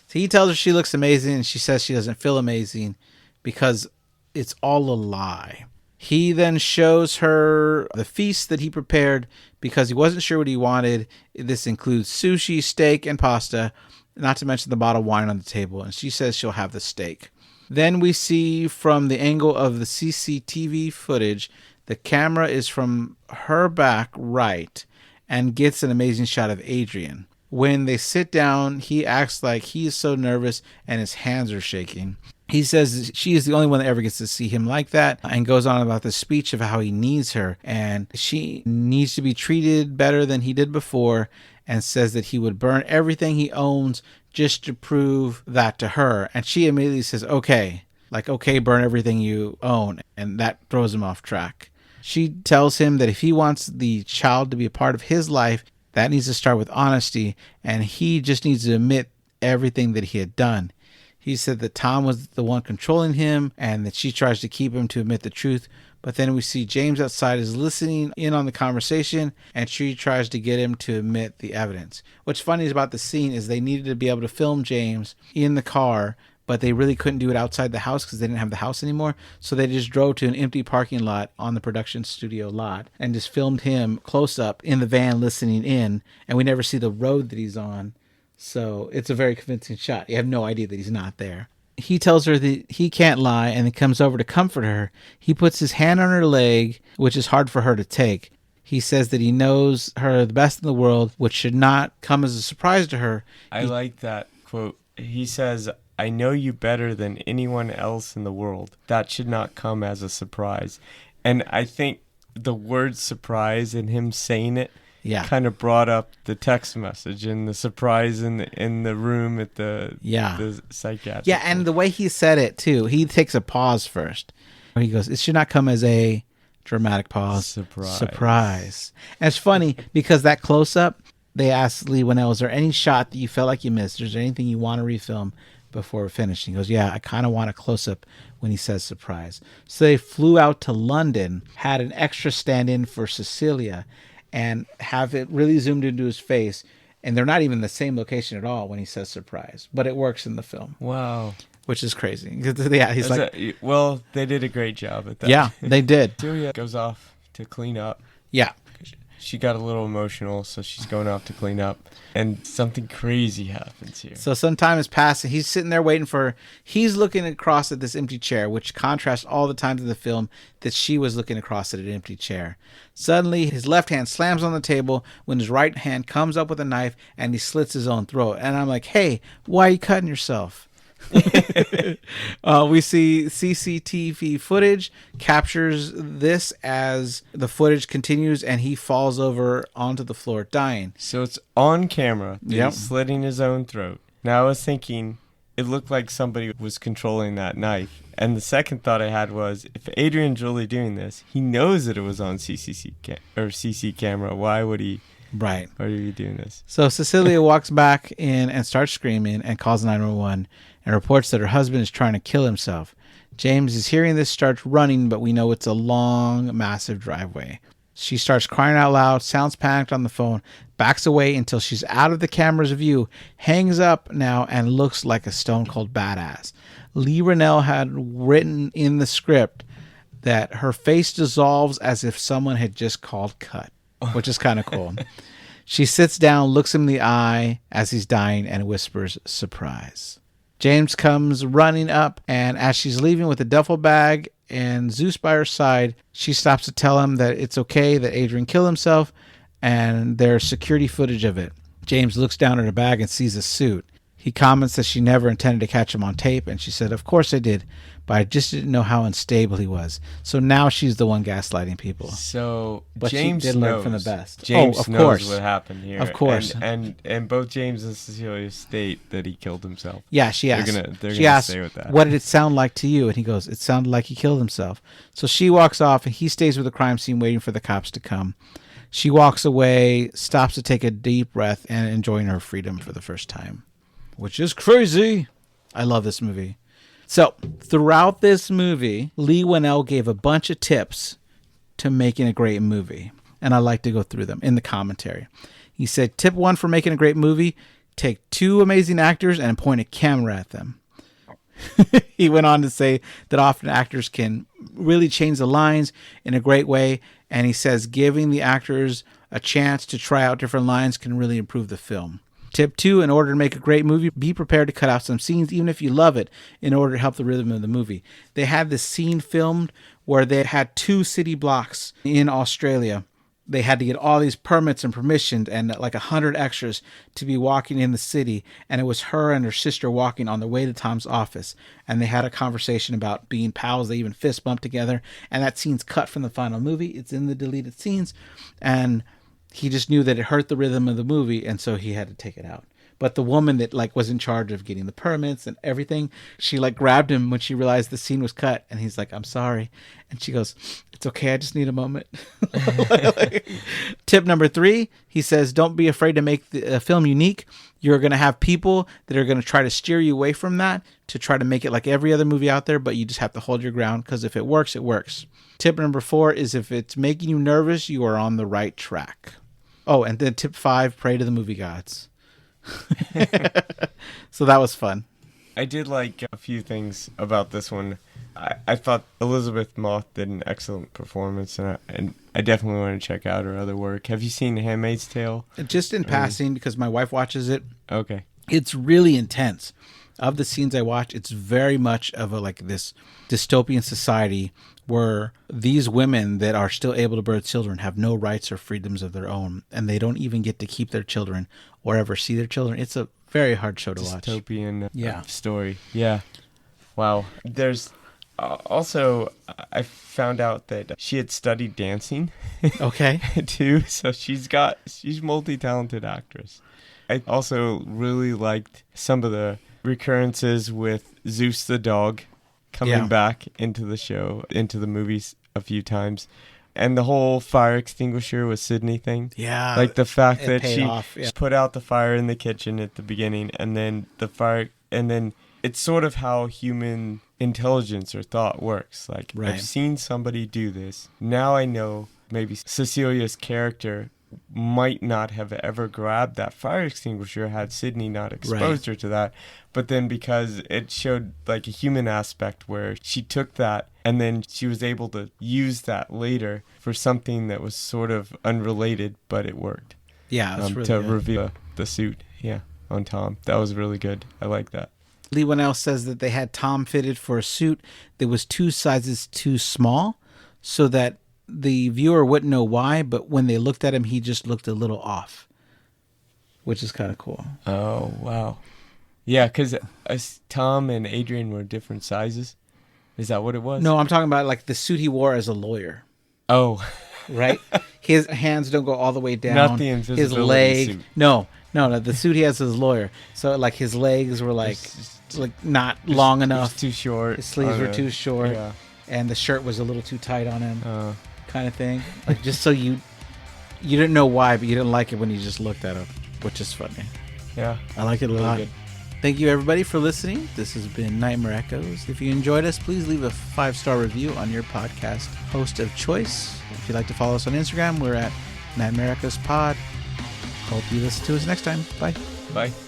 So he tells her she looks amazing, and she says she doesn't feel amazing because it's all a lie. He then shows her the feast that he prepared because he wasn't sure what he wanted. This includes sushi, steak, and pasta, not to mention the bottle of wine on the table. And she says she'll have the steak. Then we see from the angle of the CCTV footage, the camera is from her back right and gets an amazing shot of Adrian. When they sit down, he acts like he is so nervous and his hands are shaking. He says she is the only one that ever gets to see him like that, and goes on about the speech of how he needs her and she needs to be treated better than he did before, and says that he would burn everything he owns just to prove that to her. And she immediately says, okay, like, okay, burn everything you own. And that throws him off track. She tells him that if he wants the child to be a part of his life, that needs to start with honesty, and he just needs to admit everything that he had done. He said that Tom was the one controlling him and that she tries to keep him to admit the truth. But then we see James outside is listening in on the conversation, and she tries to get him to admit the evidence. What's funny about the scene is they needed to be able to film James in the car, but they really couldn't do it outside the house because they didn't have the house anymore. So they just drove to an empty parking lot on the production studio lot and just filmed him close up in the van listening in, and we never see the road that he's on. So it's a very convincing shot. You have no idea that he's not there. He tells her that he can't lie, and then comes over to comfort her. He puts his hand on her leg, which is hard for her to take. He says that he knows her the best in the world, which should not come as a surprise to her. I like that quote. He says, I know you better than anyone else in the world. That should not come as a surprise. And I think the word surprise and him saying it kind of brought up the text message and the surprise in the room at the psychiatric. Yeah, and the way he said it, too, he takes a pause first. He goes, it should not come as a dramatic pause. Surprise. And it's funny because that close-up, they asked Leigh Whannell, is there any shot that you felt like you missed? Is there anything you want to refilm before finishing? He goes, yeah, I kind of want a close-up when he says surprise. So they flew out to London, had an extra stand-in for Cecilia, and have it really zoomed into his face. And they're not even the same location at all when he says surprise. But it works in the film. Wow. Which is crazy. Yeah, he's well, they did a great job at that. Yeah, they did. Celia goes off to clean up. Yeah. She got a little emotional, so she's going off to clean up. And something crazy happens here. So some time has passed, and he's sitting there waiting for her. He's looking across at this empty chair, which contrasts all the times in the film that she was looking across at an empty chair. Suddenly, his left hand slams on the table when his right hand comes up with a knife, and he slits his own throat. And I'm like, hey, why are you cutting yourself? We see CCTV footage captures this as the footage continues and he falls over onto the floor dying. So it's on camera that he's slitting his own throat. Now I was thinking it looked like somebody was controlling that knife. And the second thought I had was, if Adrian's really doing this, he knows that it was on CC camera. Why would he? Right. Why are you doing this? So Cecilia walks back in and starts screaming and calls 911 and reports that her husband is trying to kill himself. James is hearing this, starts running, but we know it's a long, massive driveway. She starts crying out loud, sounds panicked on the phone, backs away until she's out of the camera's view, hangs up now, and looks like a stone-cold badass. Leigh Whannell had written in the script that her face dissolves as if someone had just called cut, which is kind of cool. She sits down, looks him in the eye as he's dying, and whispers, surprise. James comes running up, and as she's leaving with a duffel bag and Zeus by her side, she stops to tell him that it's okay that Adrian killed himself, and there's security footage of it. James looks down at her bag and sees a suit. He comments that she never intended to catch him on tape, and she said, of course I did, but I just didn't know how unstable he was. So now she's the one gaslighting people. But James she did learn from the best. James of knows course. what happened here. Of course. And both James and Cecilia state that he killed himself. Yeah, she asked. They're gonna stay with that. What did it sound like to you? And he goes, it sounded like he killed himself. So she walks off, and he stays with the crime scene waiting for the cops to come. She walks away, stops to take a deep breath, and enjoying her freedom for the first time. Which is crazy. I love this movie. So, throughout this movie, Leigh Whannell gave a bunch of tips to making a great movie. And I like to go through them in the commentary. He said, tip 1 for making a great movie, take 2 amazing actors and point a camera at them. He went on to say that often actors can really change the lines in a great way. And he says giving the actors a chance to try out different lines can really improve the film. Tip 2, in order to make a great movie, be prepared to cut out some scenes, even if you love it, in order to help the rhythm of the movie. They had this scene filmed where they had 2 city blocks in Australia. They had to get all these permits and permissions and like 100 extras to be walking in the city. And it was her and her sister walking on their way to Tom's office. And they had a conversation about being pals. They even fist bumped together. And that scene's cut from the final movie. It's in the deleted scenes. And he just knew that it hurt the rhythm of the movie, and so he had to take it out. But the woman that like was in charge of getting the permits and everything, she like grabbed him when she realized the scene was cut, and he's like, "I'm sorry," and she goes, "It's okay, I just need a moment." Tip number 3, he says, "Don't be afraid to make the film unique. You're going to have people that are going to try to steer you away from that to try to make it like every other movie out there, but you just have to hold your ground, because if it works, it works." Tip number 4 is, if it's making you nervous, you are on the right track. Oh, and then tip 5, pray to the movie gods. So that was fun. I did like a few things about this one. I thought Elizabeth Moss did an excellent performance, and I definitely want to check out her other work. Have you seen Handmaid's Tale? Just in passing, because my wife watches it. Okay. It's really intense. Of the scenes I watch, it's very much of a like this dystopian society where these women that are still able to birth children have no rights or freedoms of their own, and they don't even get to keep their children or ever see their children. It's a very hard show to watch. Dystopian story. Yeah. Wow. There's also, I found out that she had studied dancing. Okay. too. So she's multi-talented actress. I also really liked some of the recurrences with Zeus the dog coming back into the show, into the movies a few times. And the whole fire extinguisher with Sydney thing. Yeah. Like the fact that she put out the fire in the kitchen at the beginning, and then it's sort of how human intelligence or thought works. Like, I've seen somebody do this. Now I know maybe Cecilia's character might not have ever grabbed that fire extinguisher had Sydney not exposed her to that. But then because it showed like a human aspect where she took that and then she was able to use that later for something that was sort of unrelated, but it worked. Yeah, that's really to good. Reveal the suit on Tom. That was really good. I like that. Leigh Whannell says that they had Tom fitted for a suit that was 2 sizes too small, so that the viewer wouldn't know why, but when they looked at him, he just looked a little off, which is kind of cool. Oh, wow. Yeah, because Tom and Adrian were different sizes. Is that what it was? No, I'm talking about like the suit he wore as a lawyer. Oh. Right? His hands don't go all the way down. Not the invisibility his leg. suit. No, the suit he has as a lawyer. So like his legs were like not long enough. It was too short. His sleeves were too short. Yeah. And the shirt was a little too tight on him. Kind of thing. Like just so you didn't know why, but you didn't like it when you just looked at him, which is funny. Yeah. I like it a lot. Good. Thank you everybody for listening. This has been Nightmare Echoes. If you enjoyed us, please leave a 5-star review on your podcast host of choice. If you'd like to follow us on Instagram, we're at Nightmare Echoes Pod. Hope you listen to us next time. Bye. Bye.